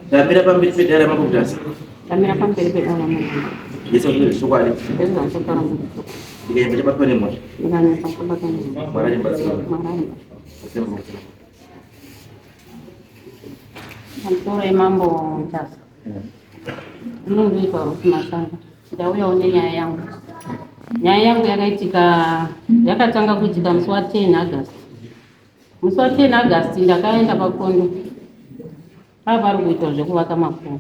Ndamira pamberi pedara makubudasa. Ndamira pamberi pedara makubudasa. Yesu ndizokwali. Yesu ndakutara munhu. Ndikaenda chabatwa nemota. Ndikanyatsa kubatwa nemota. Mwari mbatsira. Mwari. Pamusoro emambo Mutasa. Ndinongoitwa Ruth Masanga. Ndauyawo nenyaya yangu. Nyaya yangu yakatanga kuitika musi wa 10 August. Musi wa 10 August ndakaenda paKondo. Pari kuitwa zvekuvaka makomo.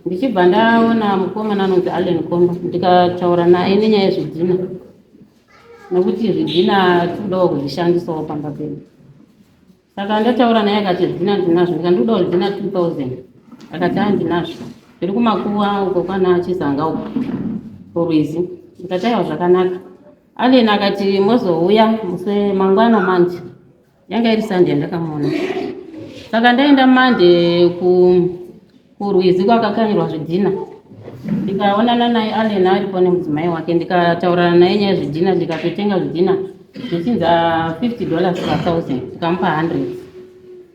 Ndichibva ndaona mukomana anonzi Allen Komba. Ndikataura naye nenyaya yezvidhina. Nokuti zvidhina tinodawo kuzvishandisawo pamba pedu. Saka ndataura naye akati zvidhina ndinazvo. Ndikandodawo zvidhina 2000. Akati handinazvo. Zviri kumakuwa uko kwana Chizanga uko. Kurwizi. Ndikataiwa zvakanaka. Allen akati mozouya musi mangwana manje. Yanga iri Sunday ndakamuona. Saka ndaenda mande kurwizi kwakakanyirwa zvidhina. Ndikaonana naye Allen aripo nemudzimai wake. Ndikataurana naye nyaya zvidhina. Ndikatotenga zvidhina zvichinza $50 per 1000. Ndikamupa 100.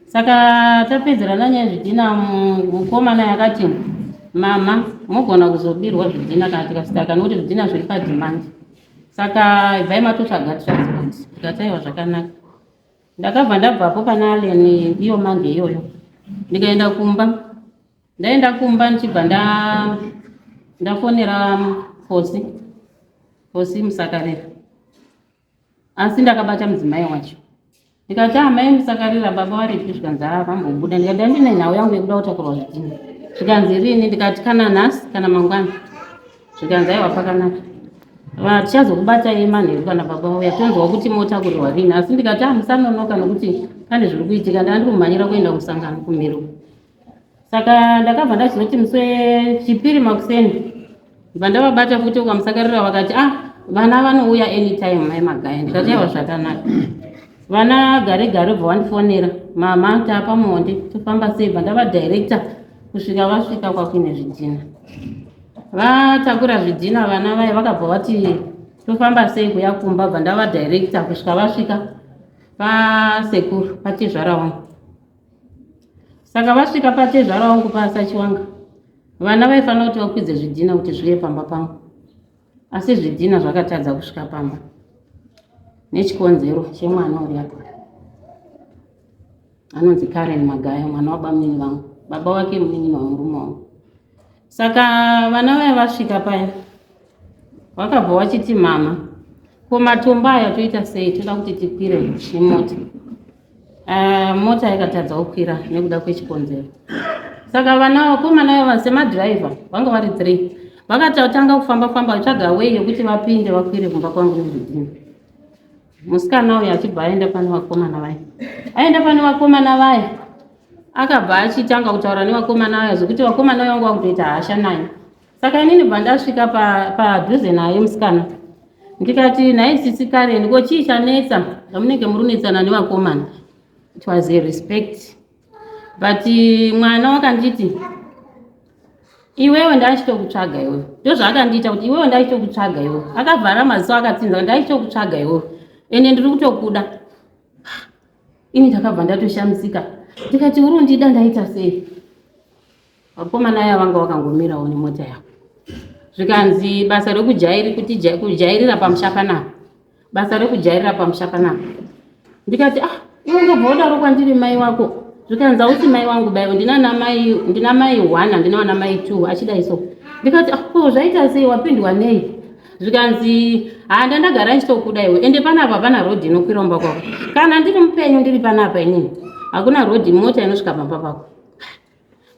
Saka tapedzerana nyaya zvidhina. Mukomana yakati mama mogona kuzobirwa zvidhina kana tikasitaka nokuti zvidhina zviri padhimandi. Saka ibvai matotsvaga transport. Ndikataiwa zvakanaka. Ndakabva ndabvapo pana Allen iyo mande iyoyo. Ndikaenda kumba. Ndaenda kumba ndichibva ndafonera Fosi Musakarira. Asi ndakabata mudzimai wacho. Ndikati mai Musakarira baba varipi zvikanzi vambobuda. Ndikati ndine nhau yangu yekuda kutakurwa zvidhina. Zvikanzi rini? Ndikati kana nhasi kana mangwana. Zvikanzi aiwa pakanaka. Tichazokubata manheru kana baba uya tonzwa kuti motakurirwa rini. Asi ndikati musanonoka nokuti pane zviri kuitika. Ndandiri kumhanyira kuenda kusangano kuMheru. Saka ndakabva ndachizoti musi wechipiri makuseni ndibva ndavabata futi ukamusakarira vakati vana vanouya anytime mai Magaya. Ndikati aiwa zvakanaka. Vana gare bva vandifonera mama tapa muonde tofamba sei. Bva ndavadirector kusvika vasvika kwakuine zvidhina. Vatakura zvidhina vana vaya vakabva vati tofamba sei kuya kumba. Bva ndavadirector kusvika vasvika pasekuru patezvara wangu. Saka vasvika patezvara wangu paSachiwanga. Vana vaifanira kuti vakwidze zvidhina kuti zvive pamba pangu. Asi zvidhina zvakatadza kusvika pamba. Nechikonzero chemwana uri apa. Anonzi Karen Magaya, mwana wabamini vangu. Baba wake munin'ina wamurume wangu. Saka vana vaya vasvika paya. Vakabva vachiti mama, ko matombo aya toita sei? Toda kuti tikwire nemota. Mota yakatadza kukwira nekuda kwechikonzero. Saka vana vakomana vaya semadhiraivha vanga vari 3. Vakatanga kufamba vatsvaga way yekuti vapinde vakwire kumba kwangu nezvidhina. Musikana uyu achibva aenda pane vakomana vaya. Aenda pane vakomana vaya. Akabva achitanga kutaura nevakomana vaya zvokuti vakomana vangu vakutoita hasha naye. Saka inini bva ndasvika padhuze naye musikana. Ndikati nhaye sisi Karen, ko chii chanetsa zvamunenge murunetsana nevakomana? It was a respect. But mwana wakanditi iwewe ndachitokutsvaga iwe. Ndozvaakandiita kuti iwewe ndachitokutsvaga iwe. Akavhara maziso akatsinza ndachitokutsvaga iwe. Ende ndiri kutokuda. Ini ndakabva ndatoshamisika. Ndikati urundida ndaita sei? Vakomana aya vanga vakangomirawo nemota yavo. Zvikanzi basa rekujairi kuti kujairira pamushakana. Basa rekujairira pamushakana. Ndikati iwe ngobhodaro kwandiri mai wako. Zvikanzi ausi mai wangu bayo ndina mai 1 ndina mai 2 achidai so. Ndikati zvaita sei wapindwa nei? Zvikanzi ndandagara ndichitokuda iwe. Ende panapa pana road inokwira kumba kwako. Kana ndiri mupenyu ndiri panapa inini. Hakuna road mota inosvika pamba pako.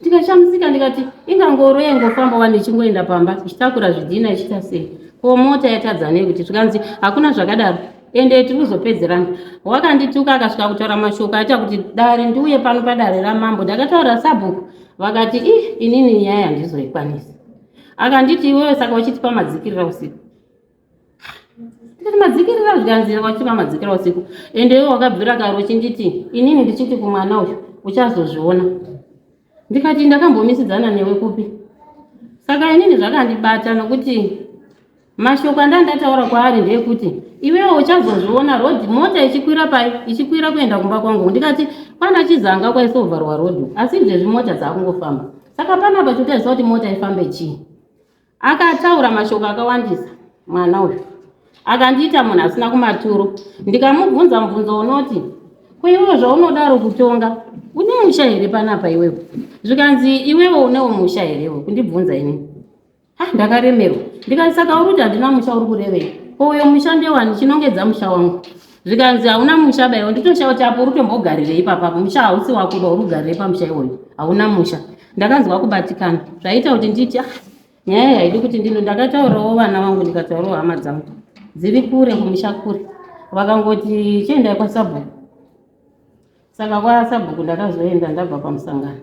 Ndikashamisika ndikati ingangoro yengofamba wani chingoenda pamba ichitakura zvidhina ichita sei? Ko mota yatadza nei kuti zvikanzi hakuna zvakadaro. Ende tiri kuzopedzerana. Wakandituka akasvika kutaura mashoko aita kuti dare ndiuye pano padare ramambo. Ndakataura sabhuku. Vakati inini nyaya handizoikwanisi. Akanditi iwewe saka uchitipa madzikirira usiku. Nditi madzikirira zvikanzi wachitipa madzikirira usiku. Ende iwe wakabvira karo chinditi inini ndichiti kumwana uyu uchazozviona. Ndikati ndakambomisidzana newe kupi? Saka inini zvakandibata nokuti Mashoko andandataura kwaari ndeyekuti iwewe uchazozviona rodhi mota ichikwira pai ichikwira kuenda kumba kwangu ndikati pana chizanga kwaisovharwa rodhi asi izvezvi mota dzakungofamba saka panapa chotaziva kuti mota ifambe chii. Akataura mashoko akawandisa mwana uyu akandiita munhu asina kumaturo. Ndikamubvunza mubvunzo unoti kuiwewe zvaunodaro kutonga une musha here panapa iwewe, zvikanzi iwewe unewo musha herewo kundibvunza inini. Ndakaremerwa ndikati saka uri kuti handina musha uri kurevei uyo musha ndewani chinongedza musha wangu. Zvikanzi hauna musha baiwa nditoshawo chapo uri kutombogarirei ipapapo musha hausi wako uri kugarire pamusha iwoyo hauna musha. Ndakanzwa kubatikana zvaita kuti nditi nyaya haidi kuti ndino. Ndakataurawo vana vangu ndikataurawo hama dzangu dziri kure kumusha kure vakangoti chiendai kwasabhuku. Saka kwasabhuku ndakazoenda ndabva pamusangano.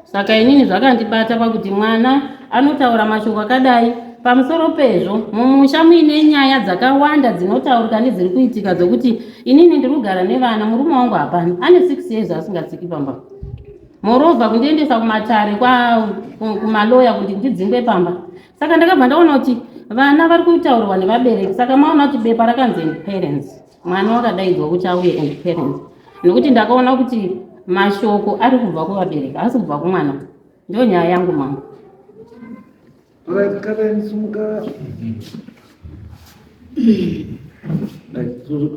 Saka inini zvakandibata pakuti mwana anotaura mashoko akadai pamusoro pezvo mumusha muine nyaya dzakawanda dzinotaurika nedziri kuitika dzokuti inini ndiri kugara nevana murume wangu hapana ane 6 years asingatsiki pamba. Moreover kundiendesa kumatare kumaloya kuti ndidzingwe pamba. Saka ndakabva ndaona kuti vana vari kutaurwa nevabereki. Saka maona kuti bepa rakanzi end parents mwana wakadaidzwa kuti auye end parents nekuti ndakaona kuti mashoko ari kubva kuvabereki asi kubva kumwana. Ndio nyaya yangu mama.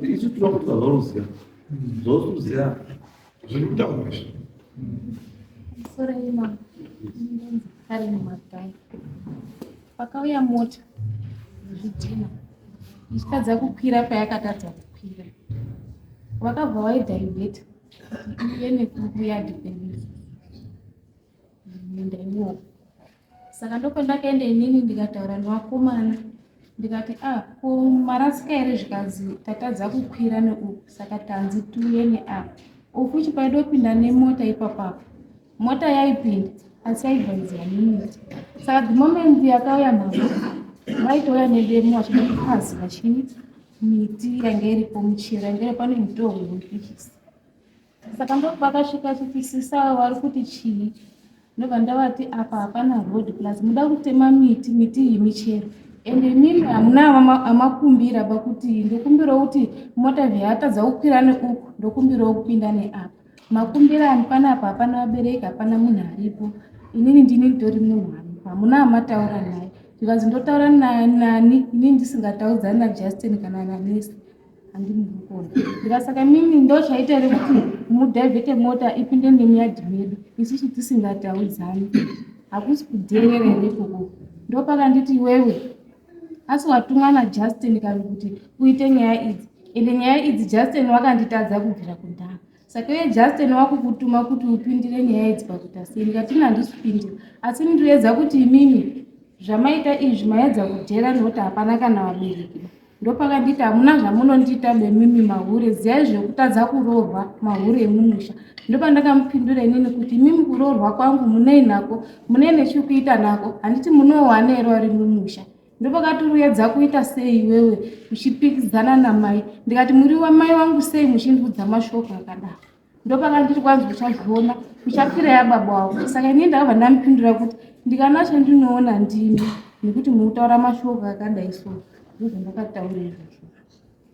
Isso tu não falou, Lúcia. Os outros já. Pakauya mota zvidhina ichitadza kukwira payakatadza kukwira vakabva vaidhaivheta iye nekuuya dependence enda iwowo. Saka ndopandakaenda inini ndikataura nevakomana ndikati marasika here zvikanzi tatadza kukwira neuku saka tanzi tuye neapa uku chipaidopinda nemota ipapapo. Mota yaipinda asi yaibvaidzira nemiti. Saka the moment yakauya mama vaitouya nedemo vachida kupazira chini miti yanga iripo muchero yanga iri pane mutoo wekupikisa. Saka ndopakasvika chipisa vari kuti chii ndobva ndavati apa hapana road plus muda kutema miti iyi michero ende mimi hamuna amakumbira pakuti ndokumbirawo kuti mota vyatadza kukwira neuku ndokumbirawo kupinda neapa. Makumbira ani panapa hapana vabereki hapana munhu aripo inini ndini nditori munhu aripo hamuna amataura naye. Ndikazi ndotaura nani inini ndisingataudzani naJustin kana nanesi handimukona. Ndikasaka mimi ndochaita rekuti mudhaivhete mota ipinde nemuyadhi medu isusu tisingataudzani hakusi kudherera here ikoko. Ndopakanditi iwewe asi watumwa naJustin kari kuti uite nyaya idzi ende nyaya idzi Justin wakanditadza kubvira kudhara. Saka iye Justin wakukutuma kuti upindire nyaya idzi pakuita sei. Ndikati handisipindira asi ndinoedza kuti imimi zvamaita izvi maedza kudhera nekuti hapana kana vabereki. Ndopakanditi hamuna zvamunondita bemimi mahure ziyai zvekutadza kuroorwa mahure emumusha. Ndopandakamupindura inini kuti mimi kuroorwa kwangu munei nako munei nechikuita nako handiti munowana here vari mumusha. Ndopakati uedza kuita sei iwewe uchipikidzana namai. Ndikati muri wamai wangu sei muchindudza mashoko akadaro. Ndopakanditi kwanzi uchazviona uchapfira yababa wako. Saka inini ndakabva ndamupindura kuti ndikanacho ndinoona ndimi nekuti mukutaura mashoko akadai so ndozvandakataura izvozvo.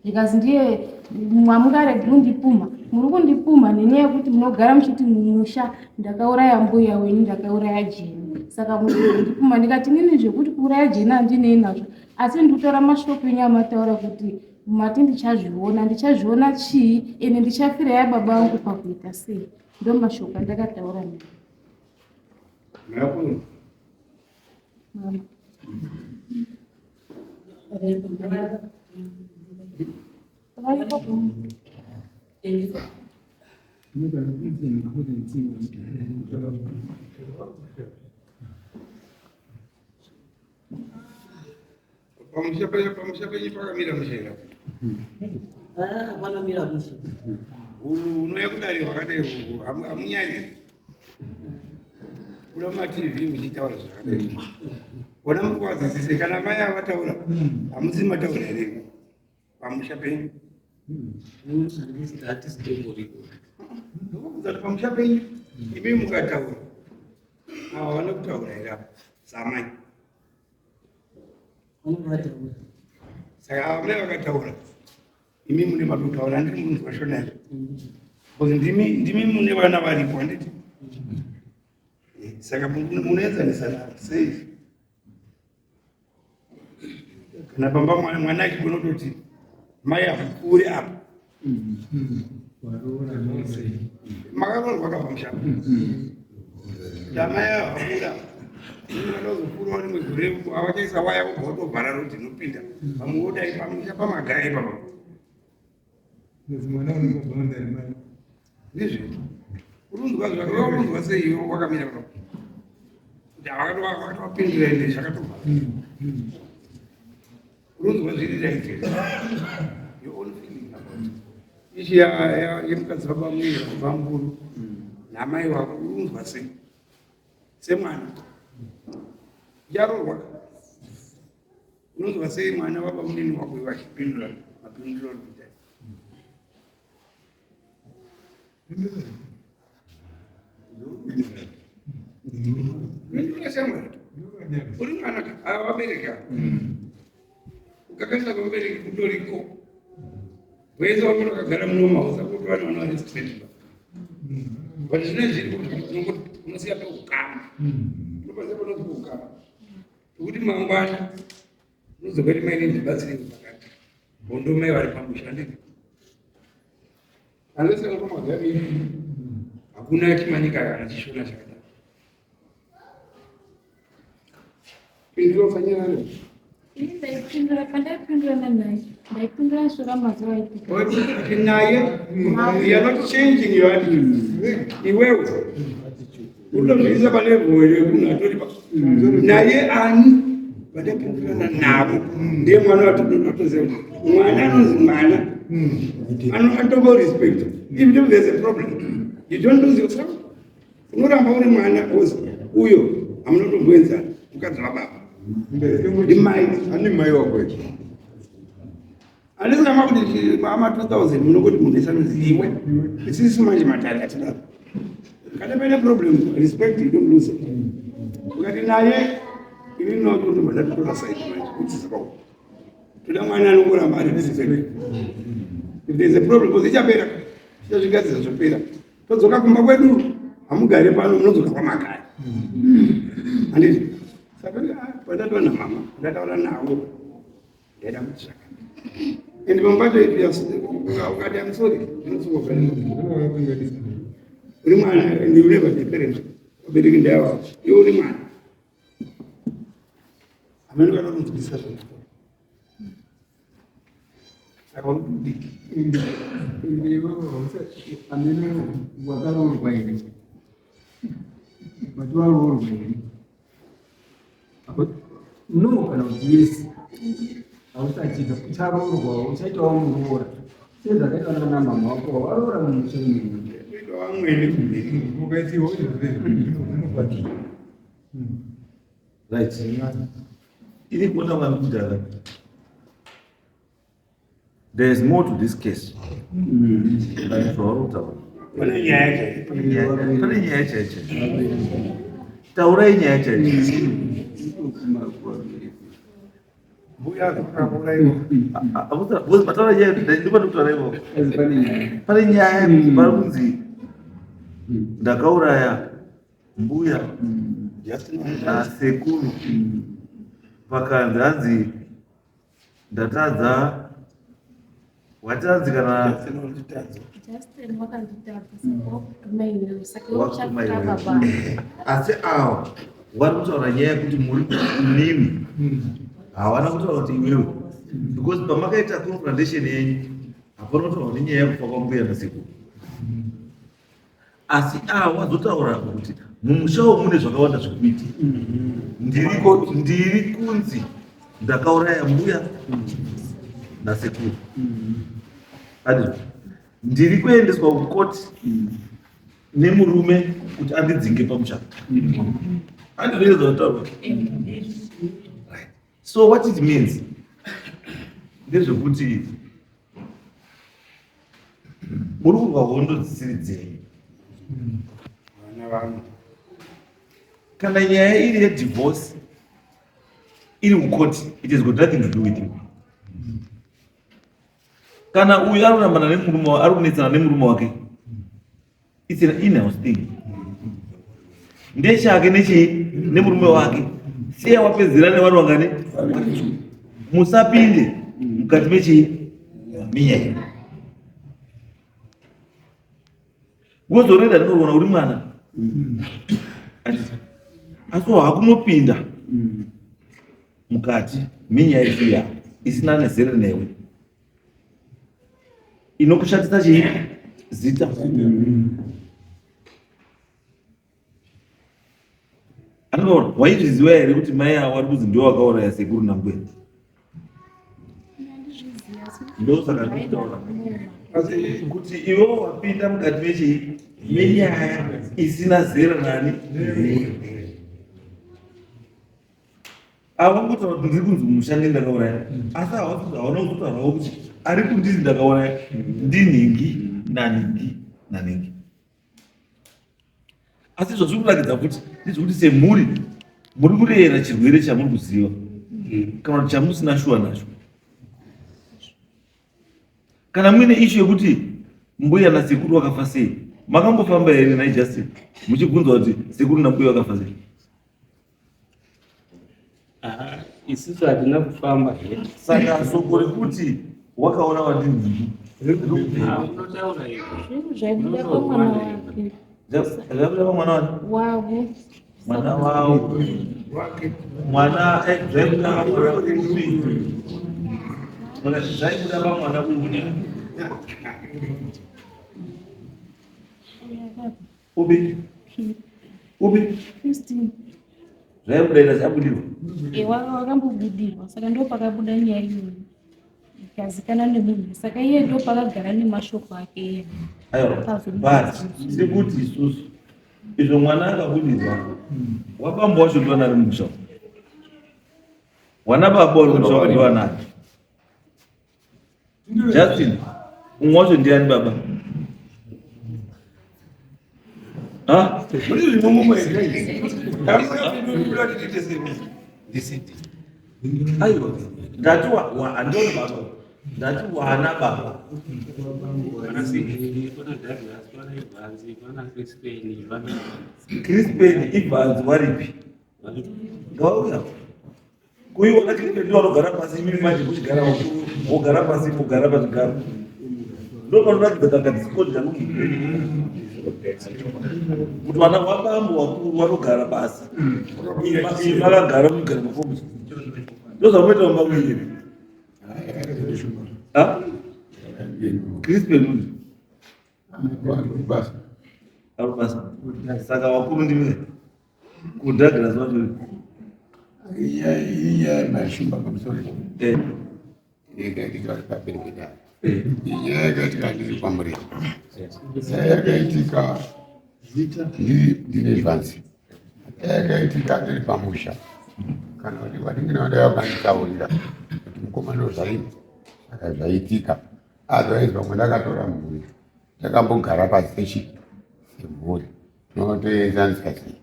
Zvikazi ndiye mwamungaregi kundipuma muri kundipuma nenyaya yekuti munogara muchiti mumusha ndakauraya mbuya wenyu ndakauraya Jeni. Saka muri kundipuma. Ndikati inini zvekuti kuuraya Jeni handinei nazvo asi ndikutora mashoko enyu amataura kuti mati ndichazviona chii ende ndichafira yababa vangu pakuita sei. Ndo mashoko andakataura naye. Mama. Pamusha penye pakamira mushera. Pakamira mushera. Unouya kudari wakadai hamunyanyi. Kula maTV muchitaura zvakadai. Ona mukwadzisise kana mai avataura hamusi mataura here pamusha penyu. Ndokuti pamusha penyu imi mukataura hawana kutaura here apa samai. saka amai vakataura imi mune matutaura ndiri munhu washonari bcause ndimi mune vana varipo handiti saka munoedzanisana sei kana bamba mwana achigona kutoti mai akukure apa makaroorwa kavamusha damai akakura vanozokura rimwe gore avachaisa waya kubva kutobhara roti inopinda vamwe vodai pamusha pamagaya ipapa ndizvo urunzwa zvakaurunzwa sei wakamira kuti vakatowapindura ende zvakatobva urunzwa zviri raite your own feeling about ishi yemukadzi vapamwiri vamburu namai wako urunzwa sei semwana yarorwa unonzwa sei mwana vapamunini wako vachipindura mapinduro okuita uri mwana vabereka ukakaisa vabereki kutoriko wese wamuna kagara munomausa kuti vana vana varestraitiva but zvine zviri unosiya peukama unopasa panoti ukama tokuti mangwana unozokati maine ndibatsirei pakati bondomai vari pamushandiki andosaka pamagari hakuna chimanyika kana chishona chakadaro pindurofanyira ndaipindura pandaipindurana naye ndaipindura sura mazuva aipita naye you are not changing your attitude iwewe utozviisa palevho yekunhu atori naye ani vandapindurana navo ndiye mwana watoziva kuti mwana anonzi mwana anotombo respect even if there's a problem you don't lose yourself unoramba uri mwana uyo hamunotomboenzana mukadzi wababa ndimai ani mai wakwecho andisingama kuti ama 2000 munokuti munhu esanoziiwe isisi manje matari atidaro kana paine problem respect you don't lose it ukati naye ini nokuti mandatotora side manje kuti sipao toda mwana anongoramba ari disciplined if there is a problem because ichapera chichazvigadzira zvopera todzoka kumba kwedu hamugare pano munodzoka kwamakaya handiti saka pandataura namama ndataura navo ndaida kuti zvaka and pambato ukati am sorry uri mwana and you never the parents wabereki ndayava iwe uri mwana amene kanokunzwisa zvona saka urikudiki amene wakaroorwa ine matiwaroorwa ine no kana kuti yesi hausachika ucharoorwa uchaitawo muroora sezvakaitwa nana mama wako waroora mumushaimini right ili kuona vanokudara there is more to this case than zvaurutaura pane nyaya pane nyaya chaicho taurai nyaya chaicho mbuya zvakauraiwa bataura nyaya ndipati kutaura ivoko pane nyaya yekuti pari kunzi ndakauraya mbuya nasekuru pakanzi hanzi ndatadza watanzi kana Justin wakanditadza saka wakutuma iwewe saka uchafika baba asi ava vari kutaura nyaya yekuti muri nimi havana kutaura kuti iwewe because pamakaita confrontation yenyu hapana kutaura kuti nyaya yekufa kwambuya nasekuru asi ava vazotaura kuti mumushawo mune zvakawanda zvekuita ndiri kunzi ndakauraya mbuya nasekuru adizvo ndiri kuendeswa kukoti nemurume kuti andidzinge pamushando andizvoezvataurwa so what it means ndezvekuti muri kurwa hondo dzisiri dzenyu vana vanhu kana nyaya iri yedivorce iri kukoti, it has got nothing to do with you. Kana uyu arunamana nemurume wake, arunetsana nemurume wake, it's an in-house thing. Ndechake nemurume wake, siya wapedzera nevanhu vangane, musapinde mukati mechiminyayi. Wozoreda ndinoona uri mwana. Asi hakunopinda mukati minyayi iya isina nezera newe. Inokushatisa chii? Zita. Anoona, waizviziva here kuti mai avo vari kunzi ndiwo vakauraya sekuru naMbuya? Ndosaka ndikutaura kuti iwewo wapinda mukati menyaya isina zera nani. Avangotaura kuti ndiri kunzi mushandi ndakauraya, asi hawana kutotaurawo kuti ari kundizi ndakauraya ndinhingi naningi. Asi izvo zviri kurakidza kuti ndizvokuti semhuri muri kurera chirwere chamuri kuziva kana kuti chamusina shuwa nacho. Kana muine ishu yekuti Mbuya nasekuru vakafa sei, makambofamba here naJustin muchibvunzwa kuti sekuru naMbuya vakafa sei? Isusu hatina kufamba here. Saka soko rekuti wakaona vandinhingi unotaura Zvinhu zvaibuda pamwana wake. zvabuda pamwana Wavo. mwana wavo mwana zvaibuda zvaibuda pamwana ubi Christine. zvaibuda ina zvabudirwa Wakambobudirwa, saka ndo pakabuda nyaya iyoyo. Ikazikana nemunhu, saka iye ndo pakagara nemashoko ake. aiwa but tiri kuti isusu izvo mwana akabudirwa wabamba wacho ndiwana ari mumusha, wana baba uri mumusha ndiwanani. Justin umwe wacho ndiani baba? Aiwa ndati handioni baba, ndati wana baba. Crispin Evans waripi? Ngawauya kuiona Crispin ndiwo anogara pasi, imimi manje muchigara wogara pasi mogara pazvigaro. Ndopanoratidza danga dzisikoti chanuki kuti vana vabambo vakuru vanogara pasi, vakagara mugara mafombi. Ndozvamuita mumamwiri Crispin uyu arubasa. Saka vakuru ndimi kuDouglas vatori iya mashumba pamusoro yakaitika pakaberekera iya yakaitika ndiri kwamuri yakaitika ndiri Evans yakaitika ndiri pamusha kana kuti vatinginoda vakanditaurira kuti mukomana zvaini saka zvaitika otherwise vamwe ndakatora mhuri takambogara pasi semhuri notoenzanisa sei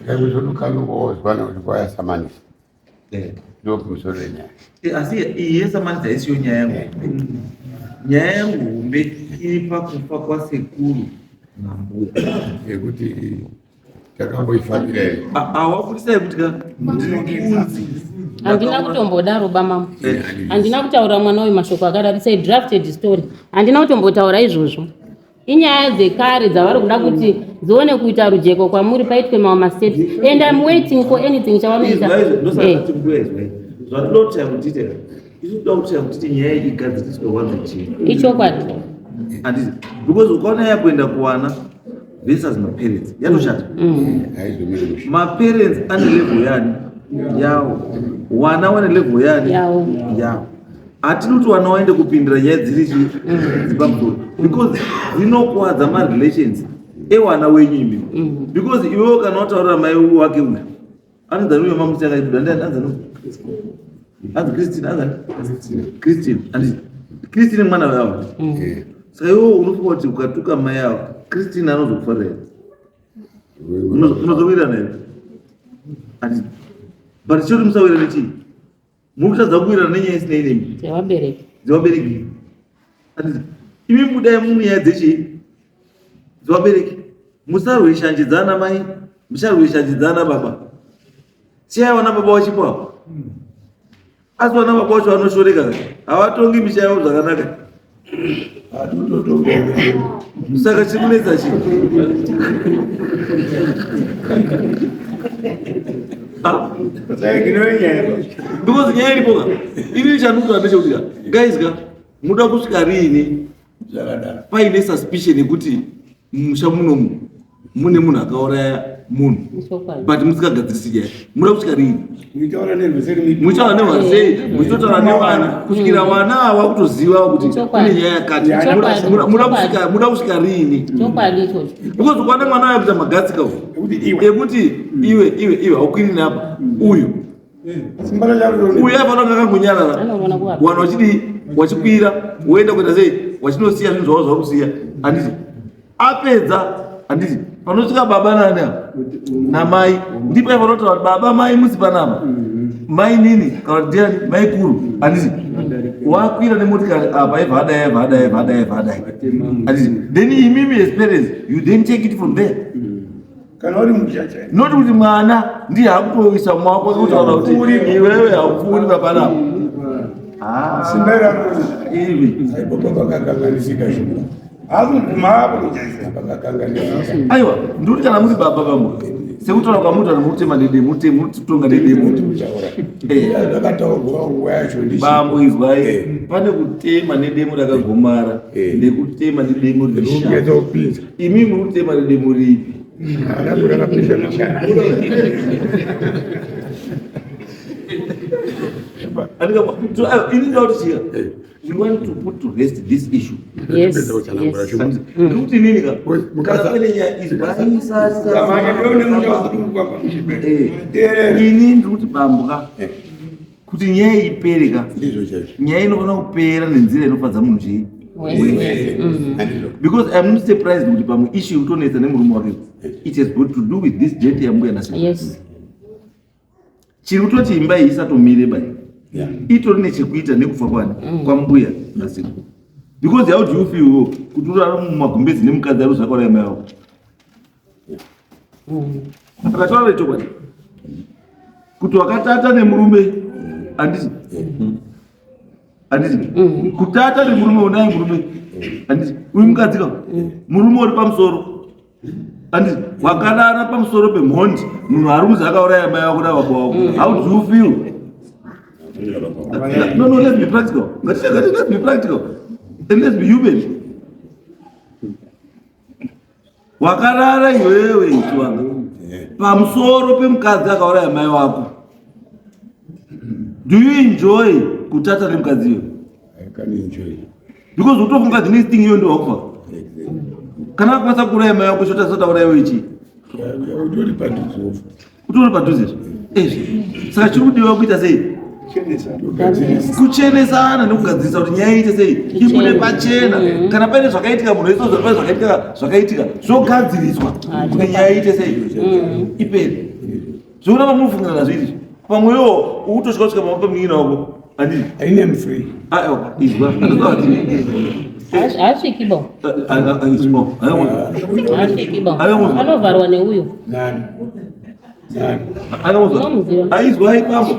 kaikuzodukanukozwana kuti kwayasamanisa ndokumusoro wenyaya. Asi iyi yesamanisa isiyo nyaya yangu. Nyaya yangu hombe iri pakufa kwasekuru naMbuya yekuti takamboifambira here. Hawafundisai kuti ndirikunzi handina kutombodaro bamama, handina kutaura mwana uyu mashoko akadaro, it's a drafted story. Handina kutombotaura izvozvo. Inyaya dzekare dzavari kuda kuti dzione kuita rujeko kwamuri paitwe mamwe steps, and I'm waiting for anything chavanoita. Zvatoda kutita isuda kutita kuti nyaya igadziriswe wanze chii Ichokwadi. handisi because ukaona yakuenda kuwana versus maparents yatoshata. Maparents ane level yani yawo, wana wane level yani yawo. Hatinoti wana waende kupindira nyaya dziri dzipamusoro because dzinokuwadza marelations ewana wenyu imi. Because iwewo kana wataurira mai wake uyu anodza nuyo mamuti akaibuda ndiani anzi Christine Christine mwana wavo. Saka iwewo unofunga kuti ukatuka mai avo Christine anozokufarira unozowira naye but choti musawira nechii mukutadza kuwirana nenyaya isinei nemi Dzevabereki. dzevabereki. Handiti imi budai munyaya dzevabereki, musarweshanjidzana mai, musarweshanjidzana baba. Siyai vana baba vachipo, asi vana baba vacho vanoshoreka, havatongi misha yavo zvakanaka. Saka chikunetsa chii? Because nyaya iripoka ini chanukura ndechekuti guys muda kusvika riini paine suspicion yekuti musha munomu mune munhu akauraya munhu but musikagadzirisi nyaya, muda kusvika riini? Muchitaura nerwasei, muchitotaura nevana kusvikira vana ava kutoziva kuti kune nyaya yakati. Muda kusvika riini? Because ukwana mwana wakuita magatsika ekuti iwe haukwiri napa uyu aifanira akangonyarara vanhu vachidi wachikwira woenda kuita sei wachinosiya zvinhu zvavo zvakusiya. Handiti apedza, handiti panosvika baba nani namai ndipo aifanira kuti baba mai musi panapa mai nini kana ndiani mai kuru. Handiti wakwira nemotikari apa evhadai. Handiti then imimi as parents you then take it from there. Not kuti mwana ndiye akutoisa mwako kutaura kuti iwewe haupfuuri papanapa. Aiwa ndikuti kana muri baba vangu sekutaura kwamuti vanhu mutema nedemo mutitonga nedemo bambo izwai pane kutema nedemo rakagomara nekutema nedemo rishama. Imi muri kutema nedemo ripi? We want to put to rest this issue. Yes. Ini ndikuti bambuka kuti nyaya ipereka, nyaya inofana kupera nenzira inofadza munhu chii. Because I'm not surprised kuti pamwe issue utonetsa nemurume wake it has got to do with this jet yambuya nasekuru. Yes. Chiri kutoti imba iyi isatomire bai itori nechekuita nekufa kwani kwambuya nasekuru. Because how do you feel kuti urara mumagumbezi nemukadzi ari zvakauraya mai wako? Akataura chokwadi kuti wakatata nemurume, handiti kutata nemurume unai murume, handiti uyu mukadzi ka murume uri pamusoro, handiti wakarara pamusoro pemhondi munhu ari kuzi akauraya mai wako nababa wako. How do you feel? No, let's be practical. Let's be practical and let's be human. Wakarara iwewe ichiwanga pamusoro pemukadzi akauraya mai wako. Do you enjoy kutata nemukadzi iyo? I can enjoy. Because utofunga the next thing iyo ndio wakufa. Kana akwanisa kuuraya mai wako shota sota uraiwe ichi. Utori padhuze. Saka chiri kudiwa kuita sei? Kuchenesana nekugadzirisa kuti nyaya iite sei ibude pachena. Kana paine zvakaitika munhu eizozva pane zvakaitika zvogadziriswa kuti nyaya iite sei ipere. Zvoona pamunofungira nazvo izvi pamwewo ukutosvika kusvika pamwe pemwina wako. Handiti I am free. izwa Haasvikiba. Haasvikiba. Anovharwa neuyu. Nani? Aizwa ipambo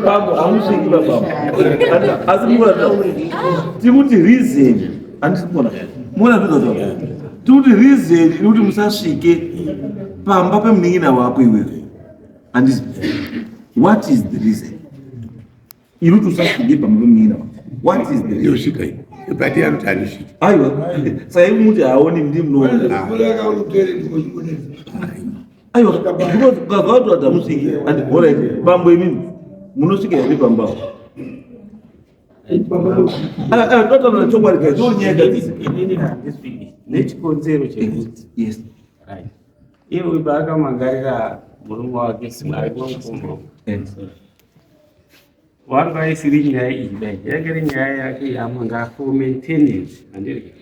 bambo hamusviki babambo asi tikuti reason handitibona mona zvizo tikuti reason inokuti musasvike pamba pemunin'ina wako iwewe. Handiti what is the reason inokuti usasvike pamba pemunin'ina wako? What is the reason? But I am tarnished. Aiwa sai muti haoni ndi mnona. Aiwa because ukazwa kuti hamusviki and alright bambo imini munosvika here pambao. Totana chokwadi kai chonyeka nechikonzero chekuti yes iye uyu akamangarira murume wake arikumukoma wanga isiri nyaya iyi dai yakiri nyaya yake yamanga for maintenance handiri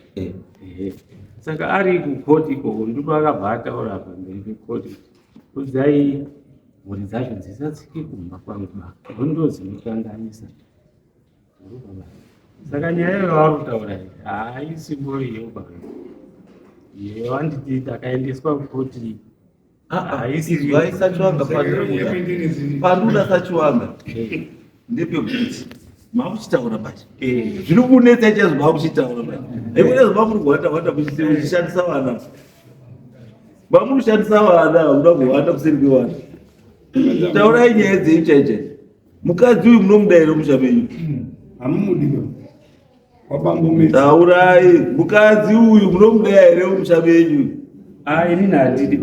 saka ari kukoti ko ndipo akabva ataura pamberi pekoti Uzai mhuri dzacho dzisatsike kumba kwangu ndo dzinokanganisa. Saka nyaya yavari kutaura iyi haisimbori iyo baba. Iyo handiti takaendeswa kuti vaisachwanga panduda sachwanga ndepekuti mamuchitaura pacho zviri kunetsa chaizvo mamuchitaura pacho aikunezvo mamuri kuwanda muchishandisa vana mamunoshandisa vana hamuda kuwanda kuseri kwevana. Taurai nyaya dzenyu chaichai. Mukadzi uyu munomudairo mushamenyu hamumudiwa wabambomesa. Taurai mukadzi uyu munomuda here mushamenyu? inini handidi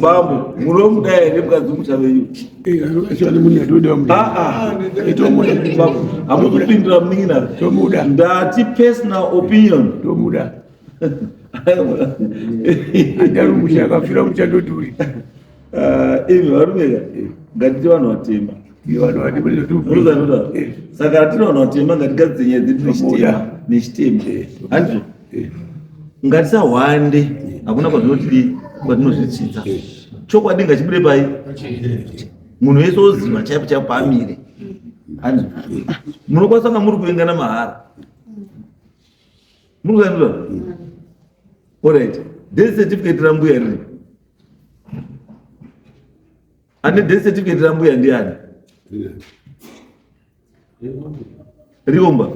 bambo munomuda here mukadzi mushamenyu? Hamukupindira munin'ina ndati personal opinion tomuda andarumusha akafira muchandoduri imi varumeka ngatiti vanhu vatema saka hatina vanhu vatema ngatigadzidze nyaya dzedu nechitema handizvo ngatisahwande hakuna kwatinozvitsitsa chokwadi ngachibude pai munhu wese oziva chaipo chaipo paamire handizvo munokwanisa kunga muri kuengana mahara muri kusandiva alright death certificate rambuya riri ane death certificate rambuya ndiani? Riomba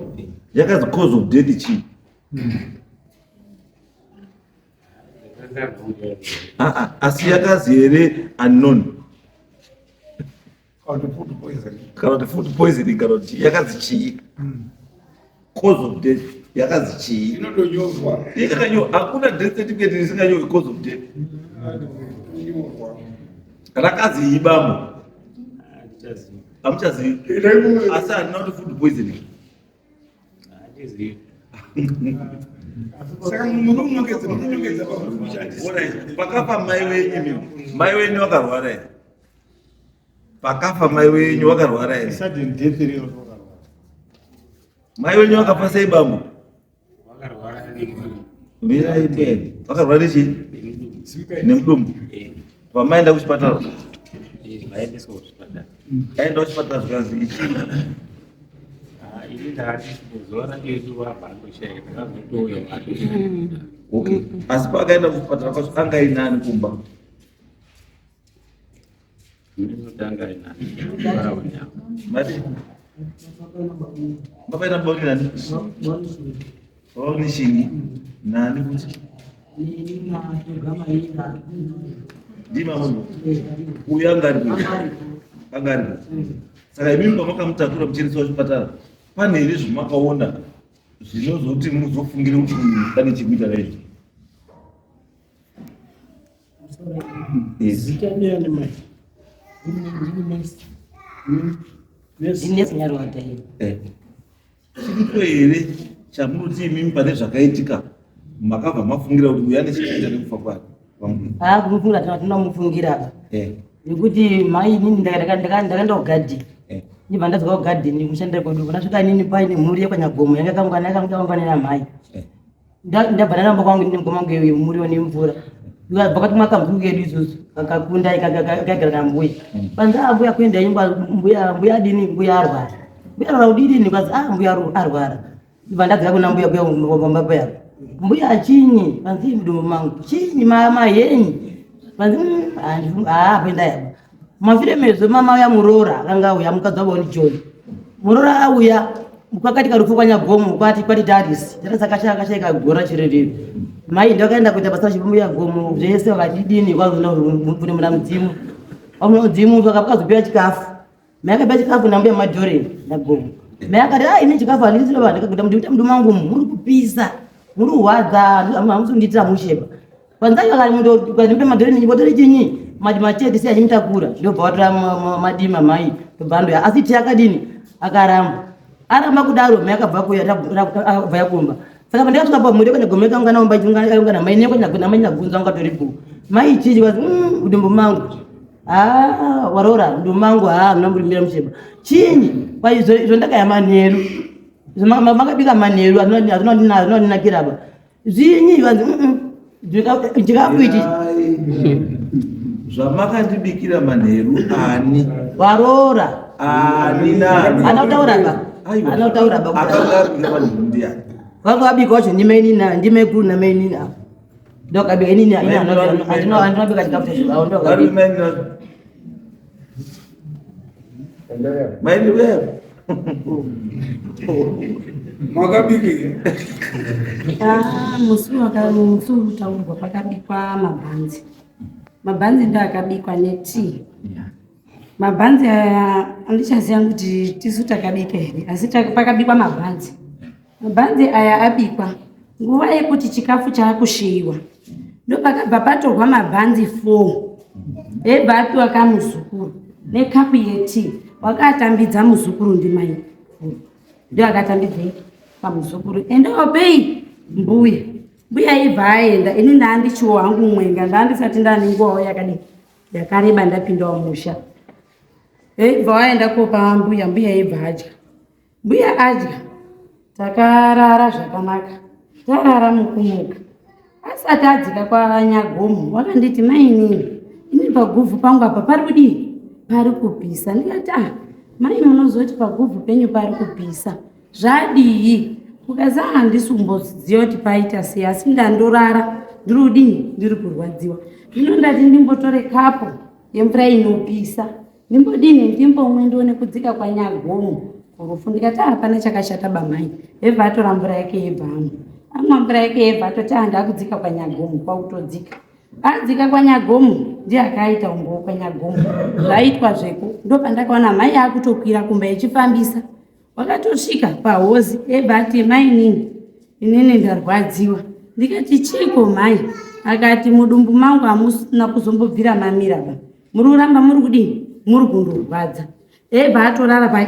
yakazi cause of death chii? Asi yakazi here unknown kana kuti food poisoning kana kuti yakazi chii? Cause of death yakazi chii? Hakuna death certificate risinganyorwi cause of death. Rakazi ibamo hamuchazivi asi handina kuti food poisoning. Pakafa mai wenyu, mai wenyu wakarwara here? Pakafa mai wenyu wakarwara here? Mai wenyu wakafa sei bambo? Wakarwara nechii? Nemudumbu? Pamaenda kuchipatara? Aenda kuchipatara zvikanzi ichii? Okay. Asi pakaenda kuchipatara kwacho anga inani kumba? Mapaita mboni nani? Nishingi nani kuti? Ndima munhu uyu angari saka imimi pamakamutakura muchiendesa kuchipatara pane here zvamakaona zvinozoti muzofungire kuti pane chikuita naizvo? Chiripo here chamunoti imimi pane zvakaitika makabva mafungira kuti uyu ane chikuita nekufa kwake? Kumufungira tinomufungira nekuti mai inini ndakaenda kugadhi ndibva ndadzoka kugadhi ndimushandira kwedu ndasvika inini paine mhuri yekanyagomo yakangwanira mai ndabva ndaramba kwangu ndinegoma wangu yemuriwo nemvura vakati mwakambuku kedu isusu kakakunda ikagara nambuya panza mbuya kuenda imba mbuya adini mbuya arwara kudini kwazi mbuya arwara ndibva ndadzika kuna mbuya kuya paya mbuya achinyi panzi mudumbu mangu chinyi mama yenyi panzi kwenda yaba mafire mezo mama yamurora akanga auya mukadzi wavo John murora auya kwakati karufu kwanyagomo kwati Daris tasakashaka gora chirerere mai ndakaenda kuita basa chimbuya gomo zvese vakati dini kwazona kune muna mudzimu mudzimu vakazopera chikafu mai akapera chikafu nambuya madhore nagomo mai akati ine chikafu handisiro vanhu ndakaguta kuti mudumbu mangu muri kupisa muri kuhwadza hamusunditira musheba panzai vakati mundu kazimbe madhore nichipotori chinyi machete sei achimutakura ndobva watora madima mai bhando asi tiakadini akaramba aramba kudaro mai akabva kuya yakumba saka pandakasvika pamuri kanyagomeka ungana mai nekanyagunza ungatoripo mai chichi kwazi udumbu mangu warora udumbu mangu munamurimbira musheba chinyi paizvo ndakaya manheru makabika manheru azinondinakiraba zvinyi vanzi chikafu ichi zvamakandibikira manheru ani Warora. ani nani Anotaura ba. Aiwa. Anotaura ba. Akangabika manheru ndiani Wangu abika wacho ndimeni na ndimekuru na meni na. Ndoka abika nini ina anobika chikafu cha aondoka. Ari meni maini wewe Mwakabiki. Musu utaurwa pakabikwa mabhanzi. Mabhanzi ndo akabikwa netii. Mabhanzi aya andichaziva kuti tisu takabika here, asi pakabikwa mabhanzi. Mabhanzi aya abikwa nguva yekuti chikafu chaakushiyiwa. Ndo pakabva patorwa mabhanzi 4 ebva apiwa kamuzukuru nekapu yetii. Wakatambidza muzukuru ndimai. Ndo akatambidza pamuzukuru. Enda opei mbuya. Mbuya ibva aenda. Ini ndandichiwo hangu mwenga ndandisati ndaninguwawo yakareba ndapindawo musha. Ibva waenda kopa mbuya. Mbuya ibva adya. Mbuya adya. Takarara zvakanaka. Tarara mukumuka. Asati adzika kwa Nyagomo wakanditi maini ini paguvhu pangu apa pari kudii? Pari kupisa. Ndikati mai munozoti paguvhu penyu pari kupisa. Zvadii? Ukazi handisi kumboziva kuti paita sei, asi ndandorara ndiri kudini? Ndiri kurwadziwa. Zvino ndati ndimbotore kapu yemvura inopisa. Ndimbodini? Ndimbomwe ndione kudzika kwa Nyagomo kurufu. Ndikati hapana chakashata bamai. Ebva atora mvura yake yebvamu. Amwa mvura yake yebva atoti ndakudzika kwa Nyagomo kwakutodzika. Adzika kwa Nyagomo ndiye akaita umbowo kwa Nyagomo. Zvaitwa zveko ndo pandakaona mai akutokwira kumba echifambisa. Wakatosvika pahozi ebva ati mai inini ndarwadziwa. Ndikati chiko mai? Akati mudumbu mangu hamusina kuzombobvira mamira ba. Muri kuramba muri kudini? Muri kundorwadza. Ebva atorara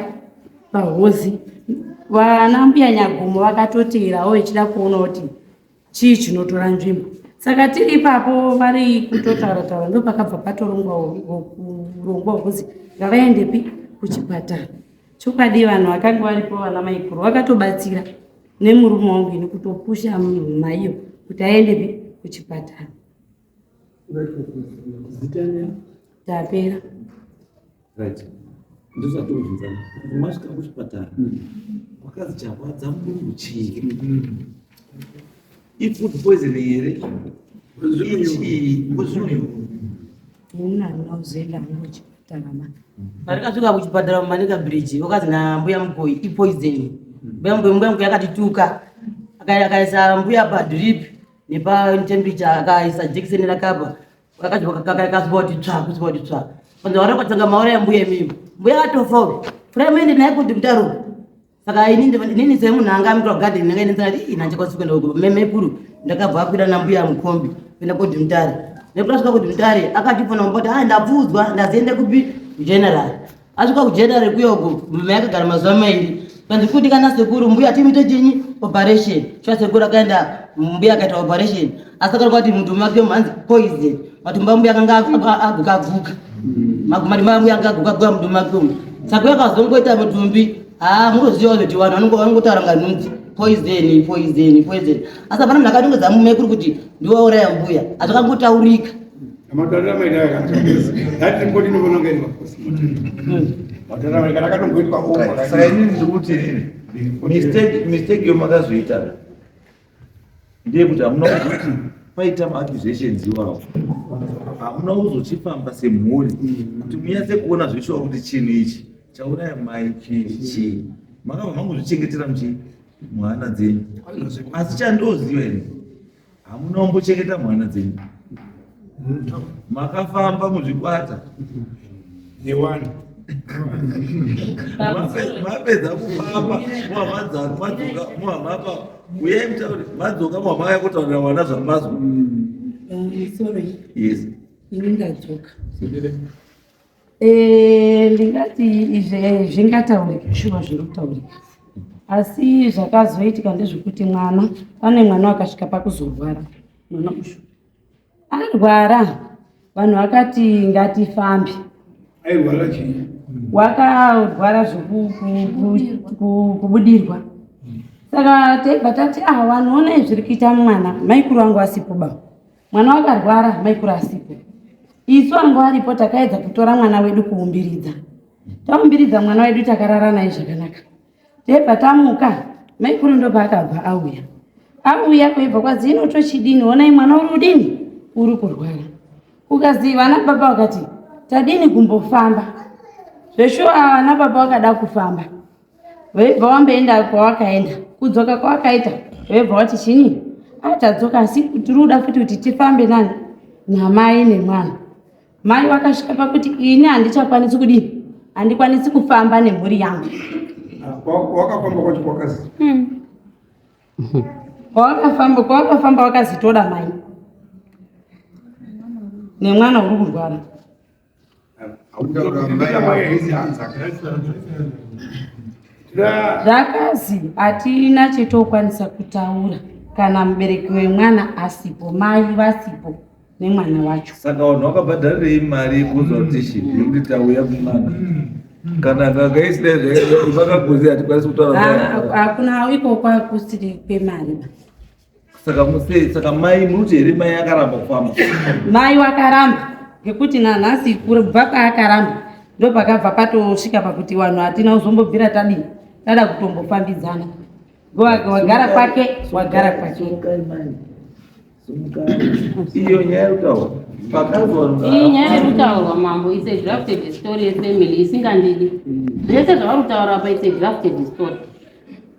pahozi. Vana mbuya Nyagomo vakatoteerawo echida kuona kuti chii chinotora nzvimbo. Saka tiri ipapo vari kutotaura ndo pakabva patorongwa kuzi ngavaendepi kuchipatara. Chokwadi vanhu vakanga varipo vana maikuru vakatobatsira nemurume wangu ini kutopusha maiyo kuti aendepi kuchipatara. Tapera. right ndozvatozvinzana masvika kuchipatara wakazi charwadza mudumbu chii ifood poisoning here Parikasvika kuchipatara muManika bridge wakazi nambuya mugoi ipoison. Mbuya mugoi yakatituka akaisa mbuya padrip nepatemperature akaisa jekiseni rakapa kakasvika kuti tsva panza wari kwatanga maura yambuya imimo mbuya atofa frame naye kuti mutaro. Saka inini semunhu anga amira garden ndakaenza kuti nanchakwanisa kuenda uko memekuru ndakabva akwira nambuya mukombi kuenda kodhimutare. Nekusvika kudhimutare akatipona mboti ndabvudzwa ndaziende kupi general. Asvika kugeneral kuyoko mume akagara mazuva mairi. Kanzi kuti kana sekuru mbuya timuite chinyi operation. Chwa sekuru akaenda mbuya akaita operation. Asaka kuti muntu make mhanzi poison. Matumba mbuya akanga aguka. Makumari mbuya akaguka kwa muntu make. Saka yakazongoita mutumbi munoziva kuti vanhu vanongotaura nganhunzi poison. Asi apana munhu akatongedza mume kuri kuti ndiwauraya mbuya. Azvakangotaurika. Amatara maida yakatongeza. Dati ngoti ndinoona ngeni postmortem. Matara maida akatongoitwa over. saka inini ndikuti mistake yomakazoita ndeyekuti hamuna kuzokuti paita maaccusations iwawo hamuna kuzochifamba semhuri kuti munyatse kuona zveshuwa kuti chinhu ichi chauraya mai chii makabva mangozvichengetera mwana dzenyu. Asi chandoziva ine hamuna kumbochengeta mwana dzenyu, makafamba muzvikwata newani mapedza kufamba muhamapa uyai mutauri madzoka muhamaya kutaurira vana zvamazwa. Sorry. Yes. Ini ndadzoka. Ndingati izve zvingataurika shuwa zvirikutaurika. Asi zvakazoitika ndezvekuti pane mwana wakasvika pakuzorwara. Mwana ushu arwara, vanhu vakati ngatifambe. airwara chii? Wakarwara zvekubudirwa. Saka teibva tati vanhu onai zviri kuita mwana, maikuru wangu asipo ba. Mwana wakarwara, maikuru asipo. Isu angu aripo takaedza kutora mwana wedu kuumbiridza. Taumbiridza mwana wedu takarara naye zvakanaka. Tebva tamuka, mai kuru ndo paakabva auya. Auya kuibva kwazi inotochidini, onai mwana uri kudini? Uri kurwara. Ukazi vana baba wakati, tadini kumbofamba. Zveshuwa vana baba wakada kufamba. Veibva wamboenda kwawakaenda. Kudzoka kwawakaita, veibva wati chini? Tadzoka asi tiriuda futi kuti tifambe nani? Namai nemwana. Mai wakasvika pakuti ini handichakwanisi kudini? Handikwanisi kufamba nemhuri yangu. Wakafamba kwacho kwakazi. Kwawakafamba wakazitoda mai. Nemwana uri kurwara. Zvakazi hatina chetokwanisa kutaura kana mubereki wemwana asipo, mai vasipo nemwana wacho. Saka vanhu vakabhadharirei mari yekuzotishini yekuti tauya kumwana? Kana kakaisina zvavakakuzi hatikwanisi kutaura. Hakuna ikokwa kusiri kwemari. Saka mai muti here mai akaramba kufamba? Mai wakaramba ngekuti nanhasi kubva paakaramba ndopakabva patosvika pakuti vanhu hatina kuzombobvira tadini tada kutombofambidzana. Wagara kwake, wagara kwake. Iyo nyaya yekutaurwa iyi nyaya yekutaurwa mambo is a drafted story yefamily isingandidi. Zvese zvavari kutaura apa is a drafted story.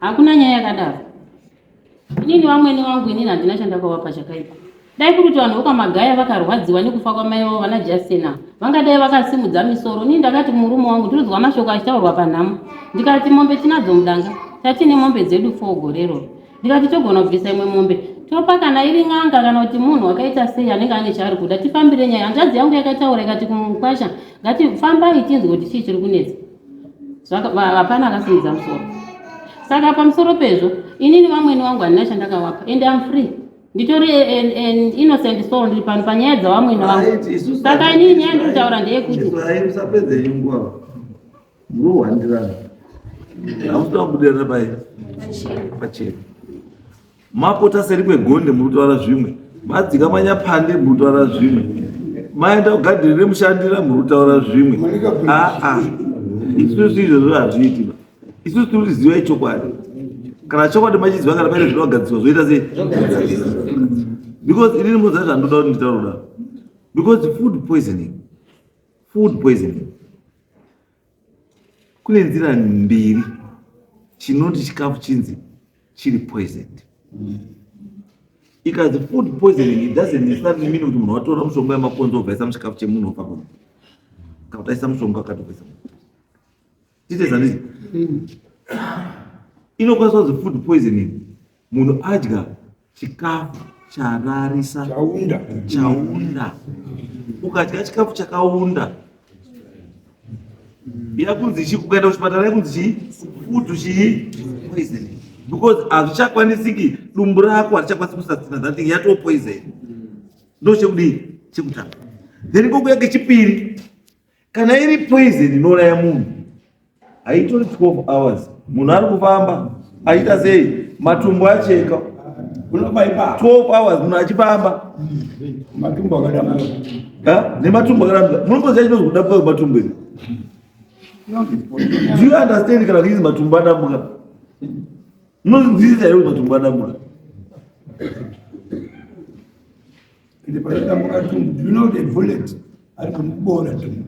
Hakuna nyaya yakadaro. Inini vamweni vangu inini handina chandakavapa chakaipa. Dai kuti vanhu vokwamagaya vakarwadziwa nekufa kwamai vavo vana Justina vangadai vakasimudza misoro. Ini ndakati murume wangu ndiridzwa mashoko achitaurwa panhamo. Ndikati mombe tinadzo mudanga, tatine mombe dzedu 4 gore ro. Ndikati togona kubvisa imwe mombe topa kana iri n'anga kana kuti munhu wakaita sei anenge ane chaari kuda tifambire nyaya. Hanzvadzi yangu yakataura ikati kumukwasha ngati fambai tinzwe kuti chii chiri kunetsa. Hapana akasimudza musoro. Saka pamusoro pezvo inini vamweni vangu handina chandakavapa and I'm free. Nditori an innocent soul ndiri pano panyaya dzavamweni vangu. Saka inini nyaya ndiri kutaura ndeyekuti musapedze nyungu muruhwandirana hamusina kubudirana pachena. Mapota seri kwegonde muri kutaura zvimwe, madzika manyapande muri kutaura zvimwe, maenda kugadhiri remushandira muri kutaura zvimwe. Isusu izvozvo hazviiti. Isusu tiri kuziva chokwadi. Kana chokwadi machiziva kana paine zvinovagadziswa zvoita sei? Because inini muziva zvandoda kuti nditaura. Because food poisoning kune nzira mbiri chinoti chikafu chinzi chiri poisoned. Ikazi food poisoning, it doesn't necessarily mean kuti munhu watora mushonga yemakonzo obvaisa muchikafu chemunhu ofa munhu kana kuti aisa mushonga wakatobvaisa munhu. Titezanizi inokwanisa kunzi food poisoning munhu adya chikafu chararisa chaunda. Ukadya chikafu chakaunda yakunzi chii? Kukaenda kuchipatara yakunzi chii? Food poisoning. Because hazvichakwanisiki, dumbu rako harichakwanisi kusastina that thing, yato poison. Ndo chekudii? Chekutanga. Then kokuya kechipiri, kana iri poison inouraya munhu haitori 12 hours. Munhu ari kufamba aita sei? Matumbu acheka 12 hours munhu achifamba. Matumbu akadambuka. Nematumbu akadambuka. Munoziva chinonzi kudambuka kwematumbu ere? Do you understand kana kuti matumbu adambuka? Munozvinzisa here kuti matumbu adambuka? Ende panodambuka tumbu, you know the bullet ari kumubora tumbu.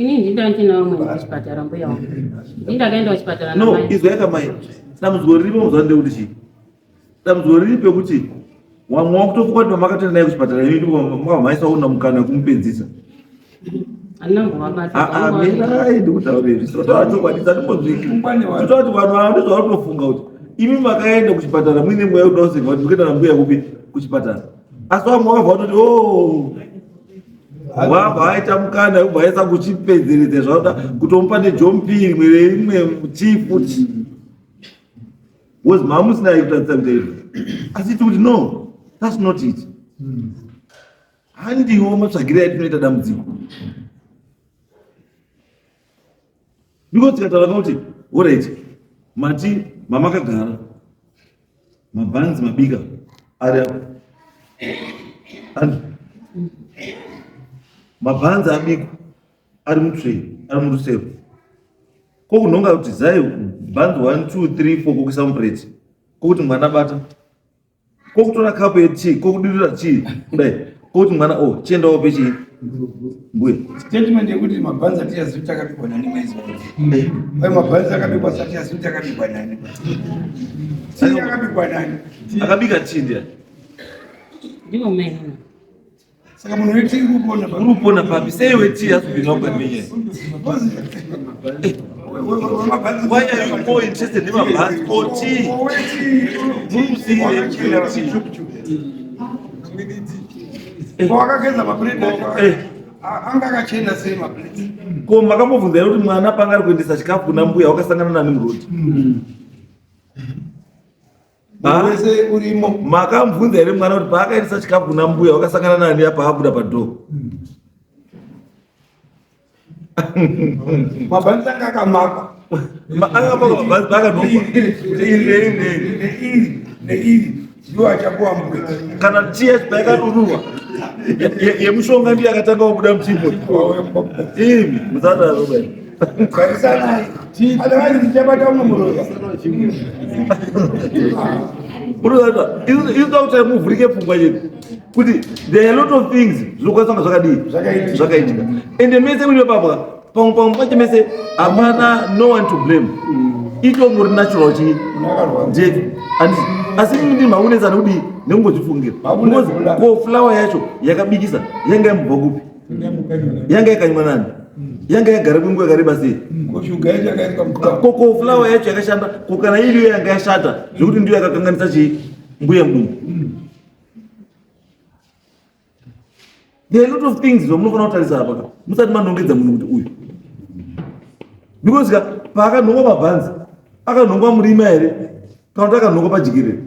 inini ndindantina umwe kuchipatara mbuya wangu. Ndakaenda kuchipatara No, namai. izwa yakamai. Dambudziko riripo muziva ndekuti chii? Dambudziko riri pekuti wamwe wakutofuka kuti mamakatoenda naye kuchipatara ini ndipo makamhaisa una mukana wekumupedzisa. Mirai ndikutaurei totaura chokwadi dzatimbozviki. Totaura kuti vanhu ava ndizvavari kutofunga kuti imi makaenda kuchipatara muine mweya wekuda kuziva kuti mukuenda nambuya kupi kuchipatara. Asi vamwe vakabva kutoti wabva aita mukana wekubva aisa kuchipedzeredza zvauda kutomupa nejompiri imwe chifuti was mamusina kutadzisa kuti asi kuti no, that's not it. Handiwo matsvagire atinoita dambudziko. Because tikataura kuti alright, mati mamakagara mabhanzi mabika ari apo mabhanzi abikwa ari mutrei, ari murusero. Kokunonga kuti zai bhanzi 1 2 3 4 kokuisa mupureti, kokuti mwana bata, kokutora kapu yetii, kokudurira chii kudai, kokuti mwana chiendawo pechii mbuya. Statement yekuti mabhanzi atichazivi takabikwa nani maizvozvo. Kwai mabhanzi akabikwa satichazivi takabikwa nani. Tii akabikwa nani? Akabika tii ndiani? Ndiwo mena. Saka munhu wetii urupona papi? Sei wetii asubvina ukamenyaya? Why are you more interested in mabhanzi or tea? Wakageza mapureti anga akachena sei mapureti? Ko makambobvunza here kuti mwana panga ari kuendesa chikafu kuna mbuya wakasangana nani muroti? Wese urimo. Makambvunza here mwana kuti paakaendesa chikafu kuna mbuya wakasangana nani apa abuda padhoo? Mabhanzi anga akamakwa. Akamakwa mabhanzi pakanongwa neiri ndiwo achapuwa mbuya. Kana tii yacho yakadururwa yemushonga ndiyo yakatanga kubuda muchimbo. Imi musadaro bai. Karisanai. Otherwise ndichabata umwe muroya. Muroya inoda kuti muvhurike pfungwa yedu kuti there are a lot of things zvinokwanisa zvakadii zvakaitika ende mese muri papa pamwe pacho mese hapana no one to blame. Itongo ri natural chii nje asi ndiri maunezana kuti nekungozvifungira ko flower yacho yakabikisa yanga yambobva kupi? Yanga yakanywa nani? Yanga yagara kwenguva yakareba sei? Ko flower yacho yakashanda, ko kana iriyo yanga yashata zvekuti ndiyo yakakanganisa chii mbuya mbuya. There are a lot of things zvamunofanira kutarisa apa musati manongedza munhu kuti uyu, because paakanhongwa mabhanzi akanhongwa murima here kana kuti akanhongwa pajikerere?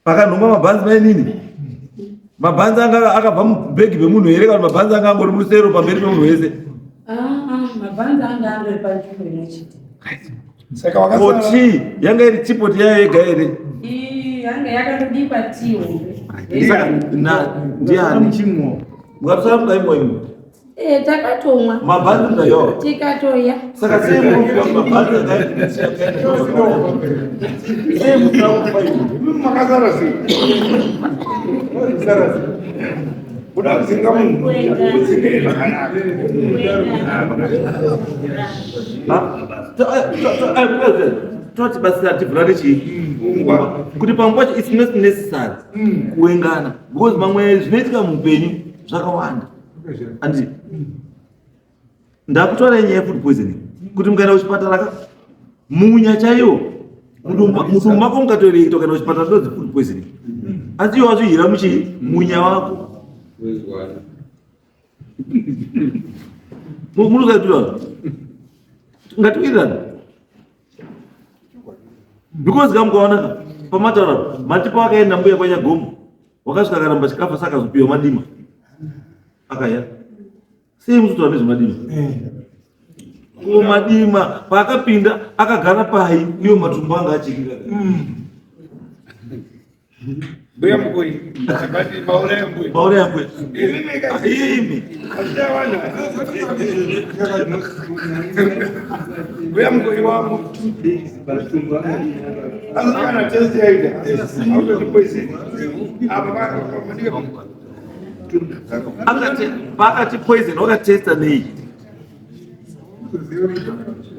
Pakanhongwa mabhanzi mainini? Mabhanzi anga akabva mubhegi pemunhu here kana mabhanzi anga angori murusero pamberi pemunhu wese? Mabhanzi anga angori panzvimbo imwechete. Saka wakasara tii yanga iri chipoti yayo yega here? Yanga yakandodikwa tii hombe. Saka ndiani mukatusara mudaimwa imwe Takatomwa. mabhanzi mudayo Tikatoya. saka sei mabhanzi makasara sei? Kuda kuzinga munhu kuzingire zvakanaka. toti basi hativhura nechii kuti pamwe pacho it's not necessary kuengana because mamwe zvinoitika muupenyu zvakawanda. Andi ndakutora nyaya yefood poisoning kuti mukaenda kuchipatara munya chaiyo mutumbu mako mukatoreketa ukaenda kuchipatara ndodzi food poisoning asi iwo wazvihira muchii munya wako munozaitira ngatiwirirana because kamukaona pamataura matipa wakaenda mbuya kwanyagomo wakasvika karamba chikafu saka azopiwa madima akaya sei muzotaura nezvemadima? Ko madima paakapinda akagara pai iyo matumbu anga achikira Mbuya mukoi. Akati mauraya mbuya. mauraya mbuya Imi. Mbuya mukoi wamo. Kana test yaida. Auto poison. Apa pamadika pakati poison wakatesta nei?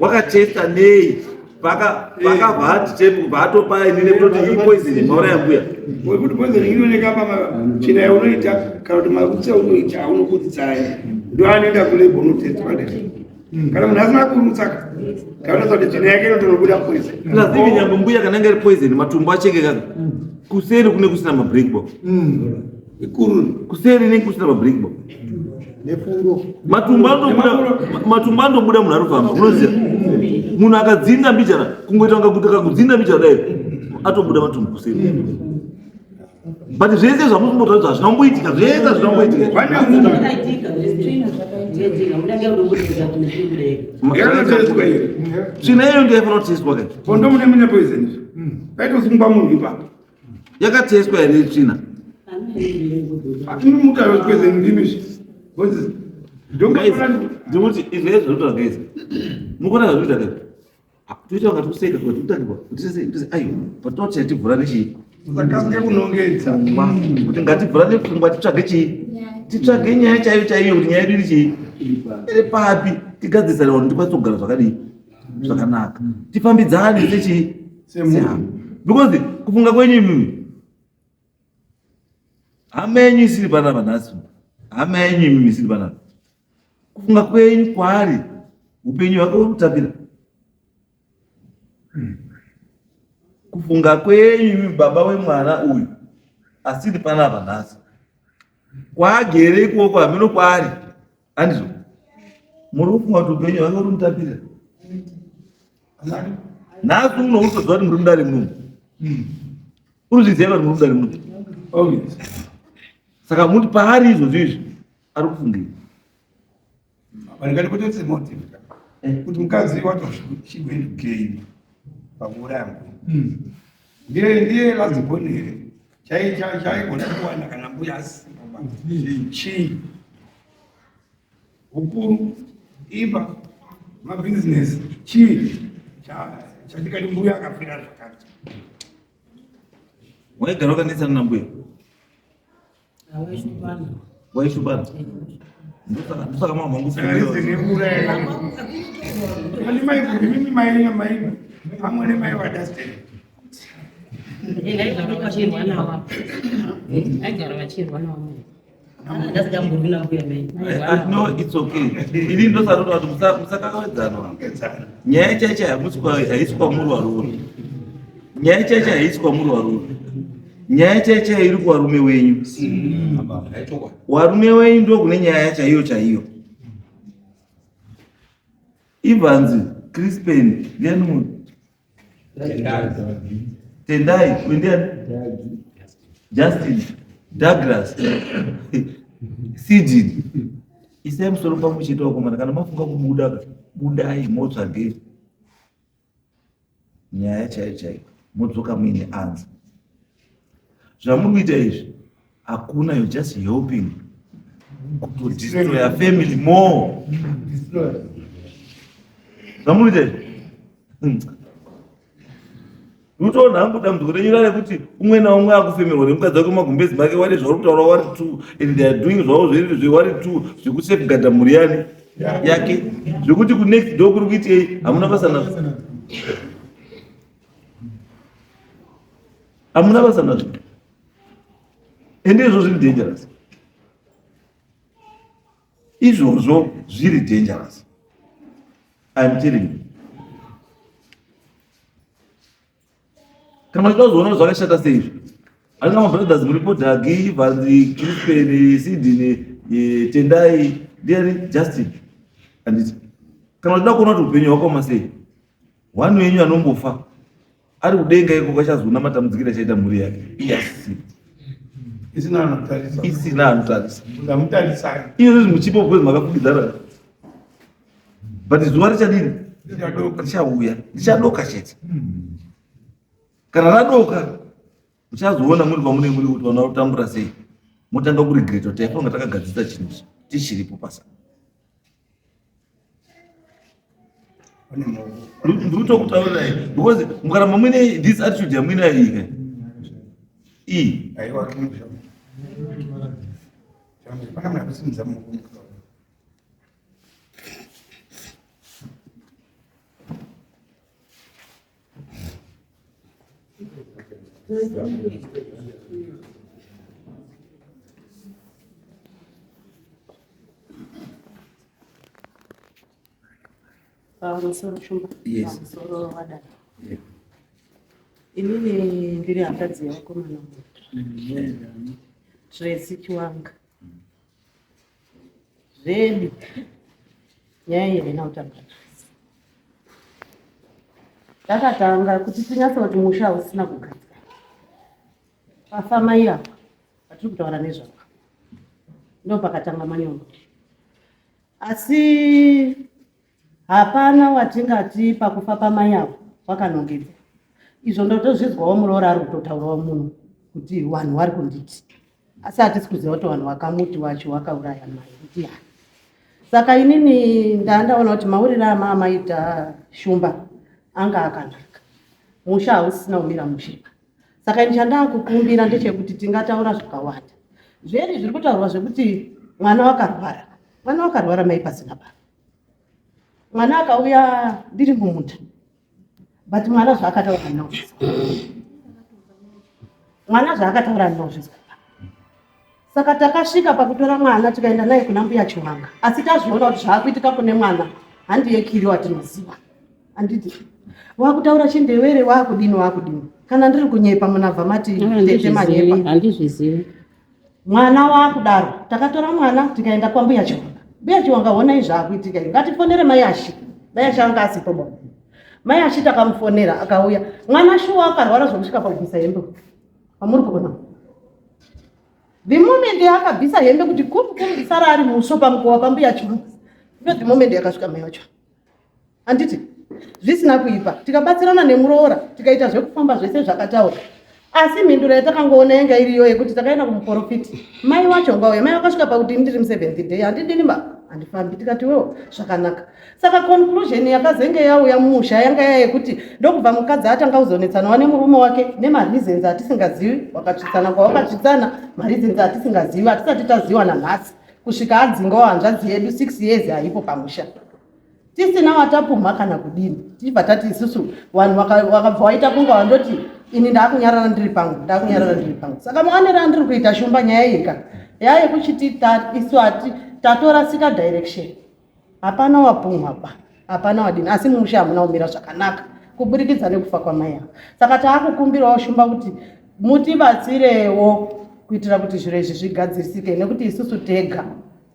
Wakatesta nei? Pakavhati tepu vatopa inine kuti ipoison mauraya mbuya. Kuti poison inooneka pamachina yaunoita kana kuti mautsa unoita aunokudzaya ndo anoenda kulebo unotesta padera. Kana munhu asina kurutsaka kana kuti china yake inotonobuda poison. Lazimi nyambo mbuya kana ngari poison matumbu achekeka kuseri kune kusina mabreak box. Ikuru kuseri ne kusina mabreak box. nefuro matumbu andobuda munhu arifamba unoziva munhu akadzinda mbichana kungoita kunga kuti akakudzinda mbichana dai atobuda matumbu kuseri. But zvese zvamusimbotaura hazvinamboitika, zvese hazvinamboitika. Tsvina iyo ndiyo yafanira kuteswa kai? pondo mune mune poison paitosungwa munhu ipapo Yakateswa here tsvina? Ini mutayo kweze ndimi. Ngozi. Ndikuti izvezvo zvotogeza mukona zvazvita ka toita ngati kuseka kuti utakirwa kuti sese ayo patoti chativhura chii Sakamge kunongedza. kuti ngativhura nepfungwa titsvage chii titsvage nyaya chaiyo kuti nyaya yedu iri chii iri papi tigadzisana kuti tikwanise kugara zvakadii zvakanaka tifambidzane sechii sehama because kufunga kwenyu imimi hama yenyu isiri panapa nhasi hama yenyu imimi isiri panapa kufunga kwenyu kwaari upenyu hwake uri kutapira kufunga kwenyu baba wemwana uyu asiri panapa nhasi kwaagere ikoko hamino kwaari handizvo muri kufunga kuti upenyu hwake uri kutapira nhasi uno utoziva kuti muri mudare munomu urikuzviziva kuti muri mudare munomu saka muti paari izvozvo izvi ari kufungira Vanhu kutotse motive kuti mukadzi watosvigwendukei pakuuraya ndiye lazibonere chaigona kuwana kana mbuya asima chii ukuru imba mabhizinesi chii chatikati mbuya akafira zvakati waigara wakanetsana nambuya waishubana ndosaka mama amwene mai vadasteri no it's okay ini ndosarota kuti musakawedzana nyaya chaicha haisi kwamuri waruri nyaya chaicha haisi kwamuri waruri nyaya chaicha iri kuvarume wenyu varume wenyu ndo kune nyaya chaiyo Ivanzi Crispin ndiani munhu Tendai ndiani Justin Douglas Sidin isai musoro pamuchita wakomana kana mafunga kubuda budai motsvage nyaya chaiyo modzoka muine anza zvamuri kuita izvi hakuna, you're just helping to destroy your family more. Zvamuri kuita izvi utoona hangu dambudziko renyu rarekuti umwe naumwe akufemerwa nemukadzi wake mumagumbezi make wari zvauri kutaura wari 2 and they are doing zvavo zveriri zvewari 2 zvekusefugata mhuri yani yake zvekuti kunext door kuri kuitei hamuna basa nazvo hamuna basa nazvo ende izvo zviri dangerous izvozvo zviri dangerous I'm telling you kana machitozoona zvakashata seizvi alinga mabrothers muripo Dhagi Vanzi Crispin Sidney Tendai ndiani Justin anditi kana uchida kuona kuti upenyu hwakaoma sei wani wenyu anombofa ari kudenga iko kachazona matambudzikiro achaita mhuri yake isina anotarisa iyo muchipo kwezi makafukidzana but zuva richadini richauya richadoka chete kana radoka muchazoona muri pamune muri kuti vana kutambura sei motanga kuregreta kuti taifunga takagadzisa chinhu tichiripo pasa ndikutokutaurirai because mukaramba muine this attitude yamuinayo ika iyi Yes. Inini ndiri hanzvadzi yevakomana Tracy Chiwanga zvedu nyaya iyi haina kutanga takatanga kuti tinyatsa kuti musha hausina kugadzira pafamai apa patiri kutaura nezvavo ndo pakatanga manyongo asi hapana watingati pakufa pamai apo wakanongedza izvo ndotozvizwawo muroora ari kutotaurawo muno kuti vanhu vari kunditi asi hatisi kuziva kuti vanhu vakamuti wacho wakauraya mai kuti hani. Saka inini ndaona kuti mauriro amaita Shumba anga akanaka, musha hausisina kumira mushipa. Saka ini chandakukumbira ndechekuti tingataura zvakawanda. Zveri zviri kutaurwa zvekuti mwana wakarwara mai pasina baba. Mwana akauya ndiri mumunda, but mwana zvaakataura ndinozvizwa. Saka takasvika pakutora mwana tikaenda naye kuna mbuya Chiwanga, asi tazviona kuti zvaakuitika kune mwana handiye Kiri watinoziva. Anditi wakutaura Chindevere wakudini kana ndiri kunyepa munabva mati ndete manyepa. Handizvizivi. Mwana wakudaro takatora mwana tikaenda kwa mbuya Chiwanga. Mbuya Chiwanga honai zvaakuitika, ngatifonere mai Ashi. Mai Ashi anga asipo baba. Mai Ashi takamufonera akauya. Mwana shuwa akarwara zvokusvika pakubvisa hembe. Pamuri kuona. The moment yakabvisa hembe kuti kumbisara ari muso pamukova pambuya Chiwanga. Ndipo the moment yakasvika mai wacho. Anditi zvisina kuipa, tikabatsirana nemuroora, tikaita zvekufamba zvese zvakataura. Asi mhinduro yatakangoona yanga iriyo yekuti takaenda kumuprofiti. Mai wacho ngauya, mai wakasvika pakuti ndiri mu7th day, handidini ba, handifambi. Tikati wewo zvakanaka. Saka conclusion yakazenge yauya mumusha yanga yekuti ndokubva mukadzi atanga kuzonetsana nemurume wake nemareasons atisingazivi, wakatsvitsana kwawakatsvitsana, mareasons atisingazivi, atisati taziva nanhasi. Kusvika adzingawo hanzvadzi yedu 6 years haipo pamusha. Tisina watapumha kana kudini. Tibva tati isusu vanhu vakabva waita kunga wandoti ini ndakunyarara ndiri pangu. Saka muonera ndiri kuita Shumba nyaya yeka. Yaya kuchiti isu ati tatora sika direction. Hapana wapumha ba. Hapana wadini. Asi musha hamuna umira zvakanaka kuburikidza nekufa kwamai. Saka taakukumbirawo Shumba kuti mutibatsirewo kuitira kuti zviro izvi zvigadzirisike nekuti isusu tega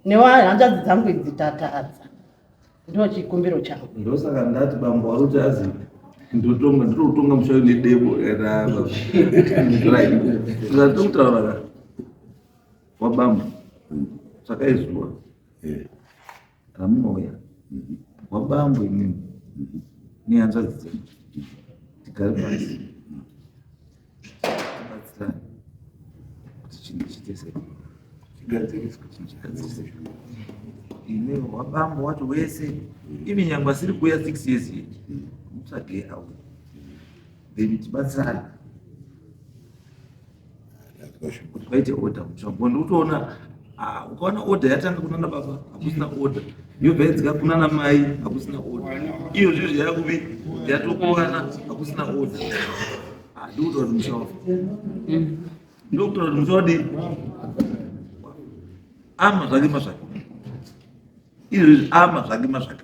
nehanzvadzi dzangu idzi tatadza. Ndo chikumbiro changu. Ndosaka ndati bambo waruti azi ndinotonga mushauri nedebo era ndatotaura wabambo sakaizwa ramunouya wabambo inini nehanzvadzi dzenyu tigare pasi tibatsirane kuti chinhu chitese chigadziriswe ine wabambo wacho wese imi nyangwa asiri kuya 6 years mutsvage awo then tibatsirane kuti paite order mutsvango ndokutoona ukaona order yatanga kunana baba hakusina order yobva yadzika kunana mai hakusina order iyo zviro zvayakuvi yatokuwana hakusina order ndokutaura kuti mushawafa ndokutaura kuti mushawadi ama zvake mazvake izvozvi ama zvake mazvake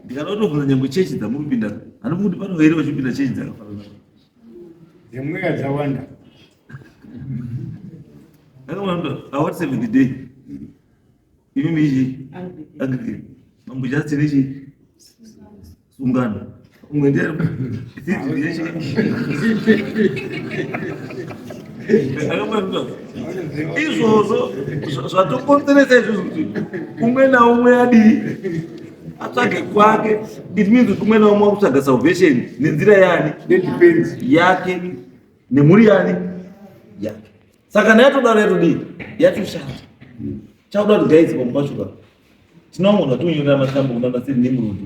ndikada kutobvunza nyangwe chechi dzamuri kupinda hanofi kuti pano here vachipinda chechi dzakafanana dzemweya dzawanda akamwana awati 7th day imimi ichi agri mambo chasitinichi sungano umwe ndiye akamwana izvozvo zvatokonzeresa izvozvo kuti umwe naumwe adii atsvage kwake. It means kuti umwe naumwe wakutsvaga salvation nenzira yani yake nemhuri yani yake. Saka nayatodaro yatodii yatoshata chakuda kuti guys pamupashuka tinoangona tonyora mashambo kunana siri nemurudzi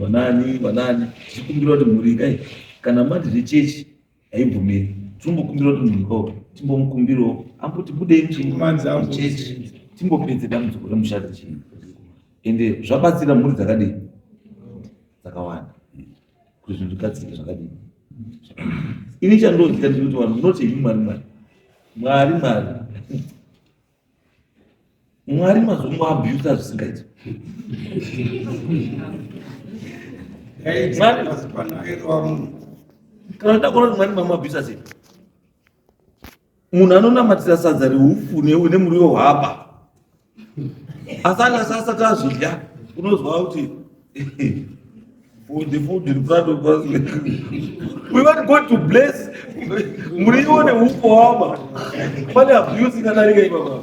vanani tichikumbira kuti mhuri kai kana mati zvechechi haibvumiri timbokumbira kuti munhu kwawo timbomukumbirawo amboti budei muchechi timbopedze dambudziko remushadzi chii ende zvabatsira mhuri dzakadii dzakawanda kuti zvinhu zvigadzirike zvakadii. Ini chandoziva ndiri kuti vanhu munoti imi mwari mazomuabhusa zvisingaiti kana takona kuti mwari mamuabhusa sei munhu anonamatira sadza reufu nemuriwo hwaba asati azvidya unozwa kuti the food in front of us we want God to bless muriwo neufu hwaba pane abuse ikadarika ipapa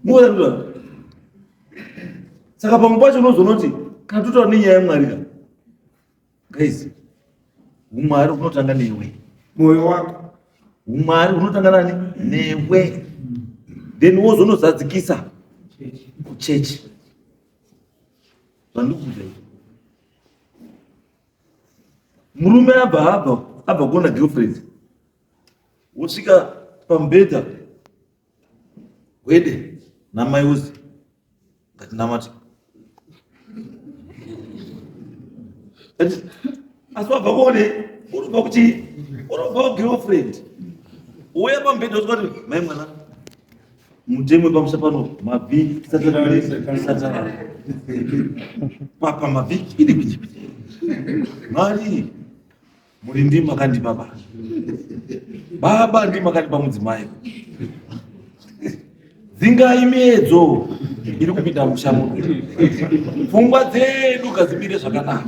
muwazandiwa. Saka pamwe pacho unozoona kuti kana totaura nenyaya yamwari ka guys umwari unotanga newe mwoyo wako umwari unotanga nani newe, then wozonozadzikisa kuchechi. Vandikuudza murume abva kuona girlfriend, wosvika pamubhedha wede namai uzi ngatinamati, asi wabva kuone unobva kuti unobva kugirlfriend uya pamubhedha usika kuti mai mwana mutemwe pamusa pano mabhi satara papa mabhi idi kuti mwari muri ndimi makandipa baba ndimi makandipa mudzimai, dzingai miedzo iri kupinda mushamu, pfungwa dzedu ngadzimire zvakanaka,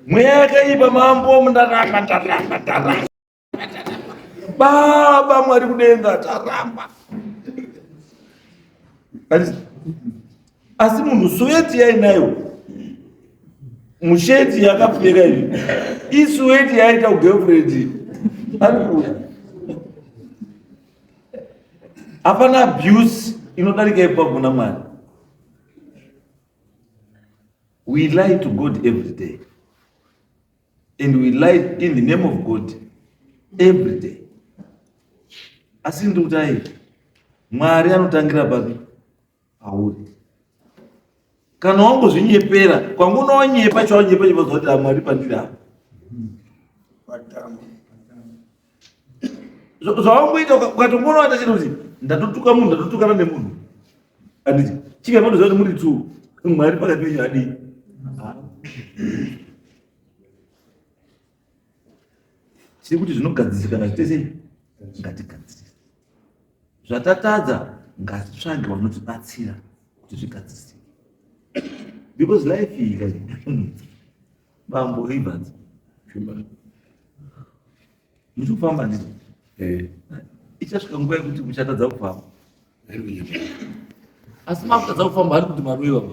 mweya yakaipa mambo mundaramba baba mwari kudenga taramba. Asi munhu suweti yainayo musheti yakapfeka ivi isuweti yaita kugirlfriend arikuya, hapana abuse inodarika ipa kuna Mwari. We lie to God every day and we lie in the name of God every day. Asi ndikutai Mwari anotangira papi pauri. Kana wangozvinyepera kwangu unoonyepa chaonyepa chibva kuti Mwari pandiri apa zvawangoita ukatongoona chiro kuti ndatotuka munhu ndatotukana nemunhu anditi chika matoziva kuti muri tu Mwari pakati penyu adii. Tiri kuti zvinogadzirikana tese ngatigadzirire, zvatatadza ngatitsvage vanotibatsira kuti zvigadzirike, because life iyi bambo ibadzi muchikufamba ndii ichasvika nguva yekuti muchatadza kufamba, asi makutadza kufamba hari kuti maroiwa,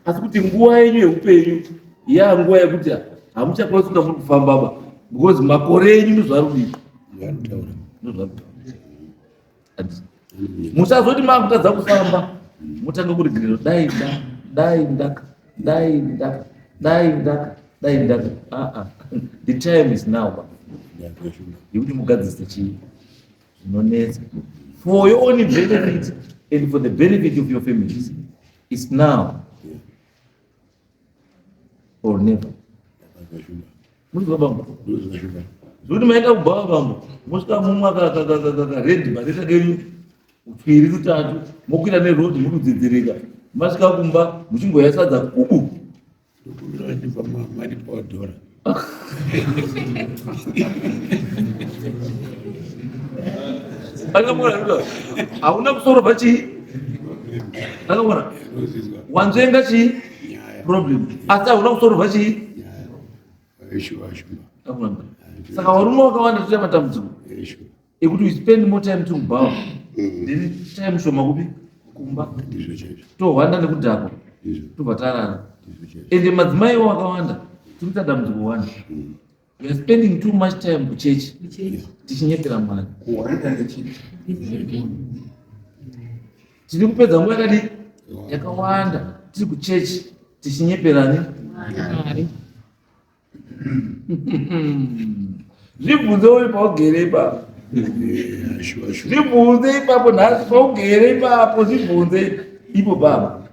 asi kuti nguva yenyu yeupenyu yanguva yekuti hamuchakwanisi kuda muri kufamba because makore enyu ndozvarudii musazoti makutadza kufamba mutanga kurigiriro dai ndaka. The time is now yekuti mugadzise chii zvinonetsa for your own benefit and for the benefit of your families. It's now or never. Muri bamba zuri maenda kubaba bamba mosika mumwe akaredhi mareta kenyu upiri rutatu mokwira nerodhi murudzidzirika masvika kumba muchingoyasadza kubu akamona hauna kusoro pachii akamona wanzvenga chii problem asi hauna kusoro pachii. Saka varume vakawanda toita matambudziko ekuti we spend more time to kubhawa then time shoma kupi kumba tohwanda nekudhakwa tobva tarara, ende madzimaiwo vakawanda tirikuita dambudziko wanda, we are spending too much time kuchechi tichinyepera Mwari. Tiri kupedza nguva yakadi yakawanda tiri kuchechi tichinyeperani Mwari. Zvibvunze uri paugere ipapo, zvibvunze ipapo nhasi paugere ipapo, zvibvunze ipo baba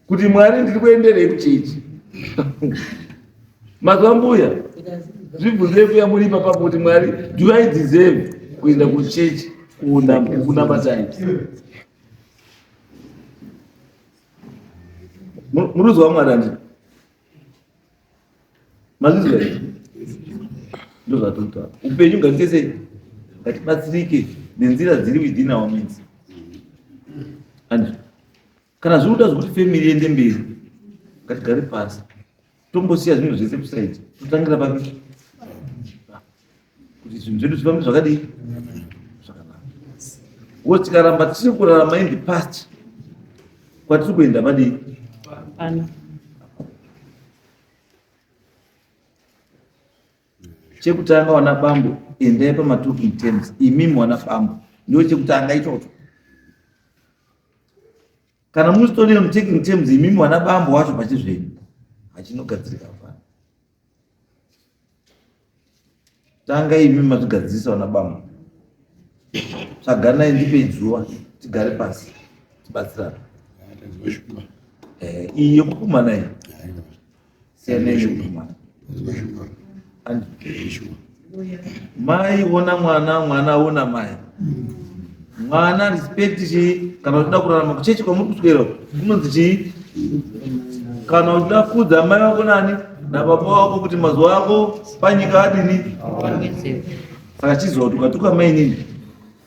kuti Mwari ndiri kuenderei kuchechi mazwa mbuya, zvibvunze kuya muri ipapo kuti Mwari do I deserve kuenda kuchechi kuna batai. Muruzwa Mwari andini mazvizwa izvi ndo zvatoita upenyu ngatitese ngatibatsirike nenzira dziri within our means. And kana zviri kuda zvokuti family ende mberi ngatigare pasi tombosiya zvinhu zvese kusaiti totangira papi kuti zvinhu zvedu zvifambe zvakadii zvakanaka. Uye tikaramba tiri kurarama in the past kwatiri kuenda madii chekutanga wana bambo endai pamatalking terms, imimi wana bambo ndio chekutanga ichocho. Kana musitori mutalking terms, imimi wana bambo wacho pachizvenyu hachinogadzirika pano. Tanga imimi matogadzirisa wana bambo, tsvaganai ndipe zuva tigare pasi tibatsirane. Iyo kukumana iyi siyanei kukumana. Mai ona mwana, mwana ona mai. Mwana respect chi, kana uchida kurarama kuchechi kwa muri kuswera kunonzi chi. Kana uchida kudza mai wako nani na baba wako kuti mazuva ako panyika adini. Saka chizoa kuti ukatuka mai nini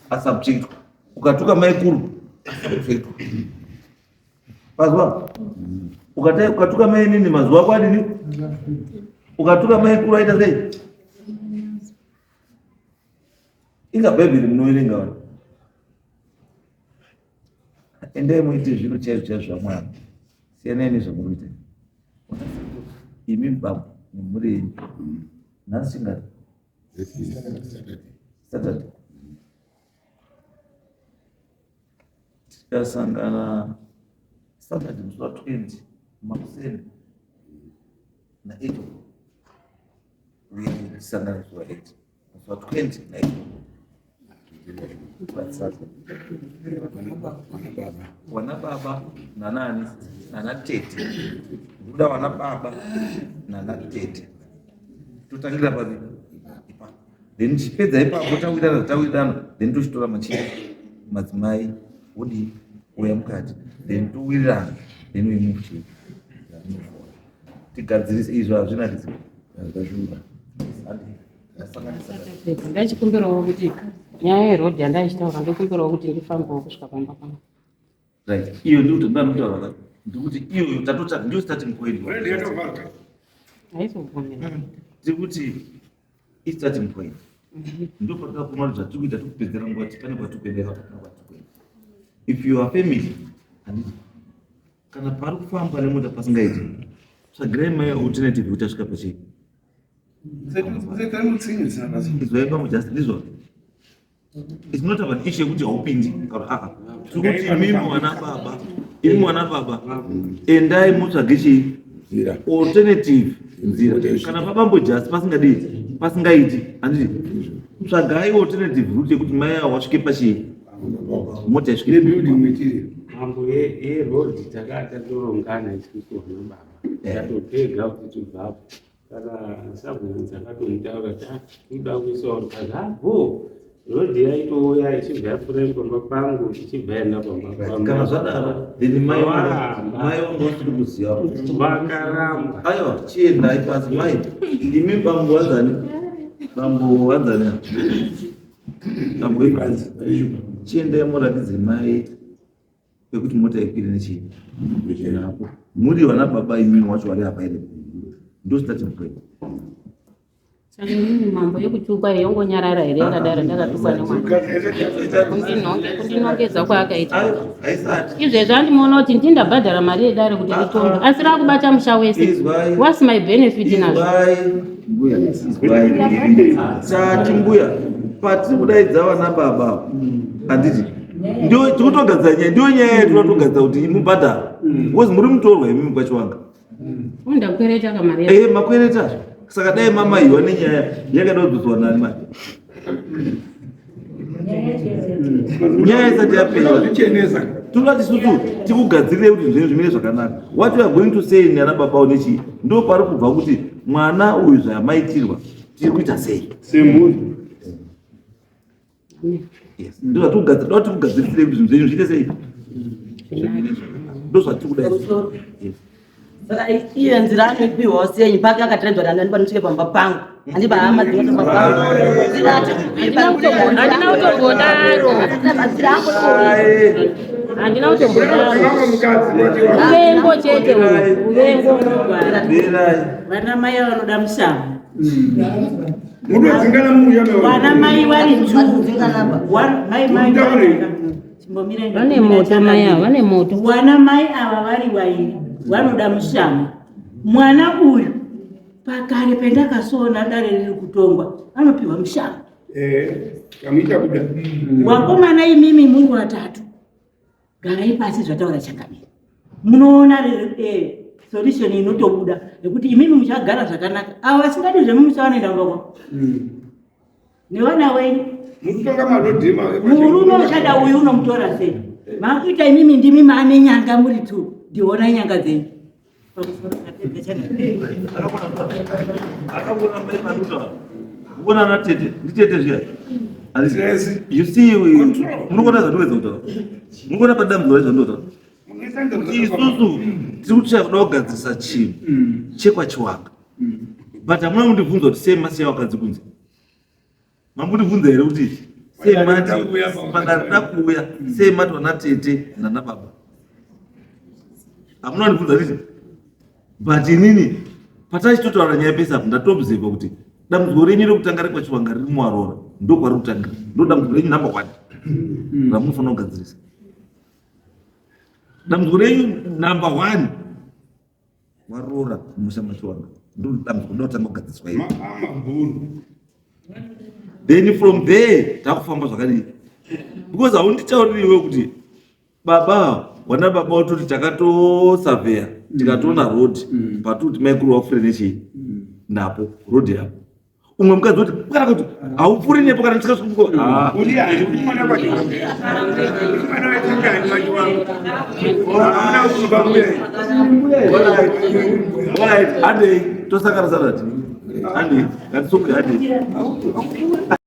asakuchekwa, ukatuka mai kuru asakuchekwa. Pazwa ukatuka mai nini mazuva ako adini, ukatuka mai kuru aita sei. Inga bhebhiri munoerenga wani endai muite zviro chaizvo zvamwari, siyanai nezvamunoita. Imi baba nemhuri yenyu nhasi chingati Saturday tikasangana Saturday musi wa 20 makuseni na 8 tisangana musi wa 8 musi wa 20 na 8 wana baba na nani na tete, kuda wana baba na tete tutangira papi ipa, then chipedza ipapo tawirana then tochitora madzimai udi uya mukati then towirirana then uyimuchi tigadzirise izvo hazvina rizi zvakashuma. Ndachikumbirawo kuti nyaya yerodhi yandaishitaura ndokumbirawo kuti ndifambewo kusvika pamba pano. Right, iyo ndio tanda mutaura ndikuti iyo tatota ndio starting point. Haizobvumira. Ndikuti i starting point. Ndio pataka kumara zvatukuita tukupedzera nguva pane kwatupendera kwatupenda. If you are family and kana pari kufamba nemota pasingaiti tsvagirai mai alternative kuti asvika pachii. It's not about issue kuti haupindi kana kuti imimi wana baba endai mutsvage chii alternative nzira. Kana pabambo just pasingaiti handiti tsvagai alternative route yekuti mai avo vasvike pachii mota isvike mambo yerodhi takatorongana isusu wana baba tatotega kuti tibvapo kana sabuni dzakatomutaura toda kuisawo kazapo rodhi yaitouya ichibva pamba pangu ichibvaenda pamba pangu. Kana zvadaro then mai vangu vasiri kuziva vakaramba aiwa chiendai pasi mai imi bambo wadzani bambo ipanzi chiendai muratidze mai pekuti mota ikwire nechii muri vana baba imini wacho vari apa ere ndo starting point. Saka mimi mambo yekutukwa yongonyarara here yakadaro ndakatukwa nemwana kundinongedza kwaakaita izvezvi andimoona kuti ndindabhadhara mari yedare kuti nditonge asi rakubata musha wese. What's my benefit nazvo? Sati mbuya patiri kudaidza vana baba handiti ndio tikutogadza nyaya, ndio nyaya yatinotogadza kuti imubhadhara because muri mutorwa imimi kwacho wanga undakwereta kamari makwereta. Saka dai mama iwa nenyaya yakadodzoswa nani mai nyaya isati yapera tolati sutu tikugadzirire kuti zvinhu zvimire zvakanaka. What you are going to say nana baba unechi ndo pari kubva kuti mwana uyu zvamaitirwa tiri kuita sei semunhu. yes ndo zvatogadzirira tikugadzirisire kuti zvinhu zvenyu zviite sei ndo zvatiri kudai. Saka iyo nzira anopiwa senyi pake akatiredzwa nani panosvike pamba pangu handibva hama dzinoto pamba pangu handina kutombodaro uvengo chete uvengo vana mai vanoda musamo Vana mai vari vane moto maya vane moto vana mai ava vari vairi vanoda musamo. Mwana uyu pakare pendakasona dare riri kutongwa anopiwa mushango. Kamuita kuda. Wakomana imimi muri watatu. Garai pasi zvataura chakamira. Munoona solution inotobuda nekuti imimi muchagara zvakanaka. Ava vasingadi zvemumusha vanoenda ngoma. Nevana wenyu mutonga marodhima murume uchada uyu unomutora sei? Makuita imimi ndimi maane nyanga muri tu. Ndiona nyanga dzenyu. Akabona mai manuta. Ubona na tete, nditete zviya. You see, munokona zvatoedza kutaura. Munokona padambudziko rezvandota. Isusu tiri kuti kuda kugadzirisa chinhu chekwachiwaka. But hamuna kundibvunza kuti sei masiya wakadzi kunze. Mamundibvunza here kuti sei mati pakarida kuuya sei mati wana tete nana baba. Hamuna kundibvunza kuti but inini patachitotaura nyaya pesa ndatobvunza kuti dambudziko renyu rekutanga rekwachiwanga riri muwarora ndokwari kutangira ndo dambudziko renyu number 1 ramunofanira kugadzirisa. Dambudziko renyu number 1 warora musha machiwanga ndo dambudziko ndotanga kugadziriswa iri. Then from there takufamba zvakadii because haunditauririwe kuti baba wana baba utoti takatosurveya tikatoona road patuti maikuru wafure nechii napo road yapo umwe mukadzi kuti kana kuti haupfuri nepo kana tikasvika handei tosakana sarati handei ngatisonge handei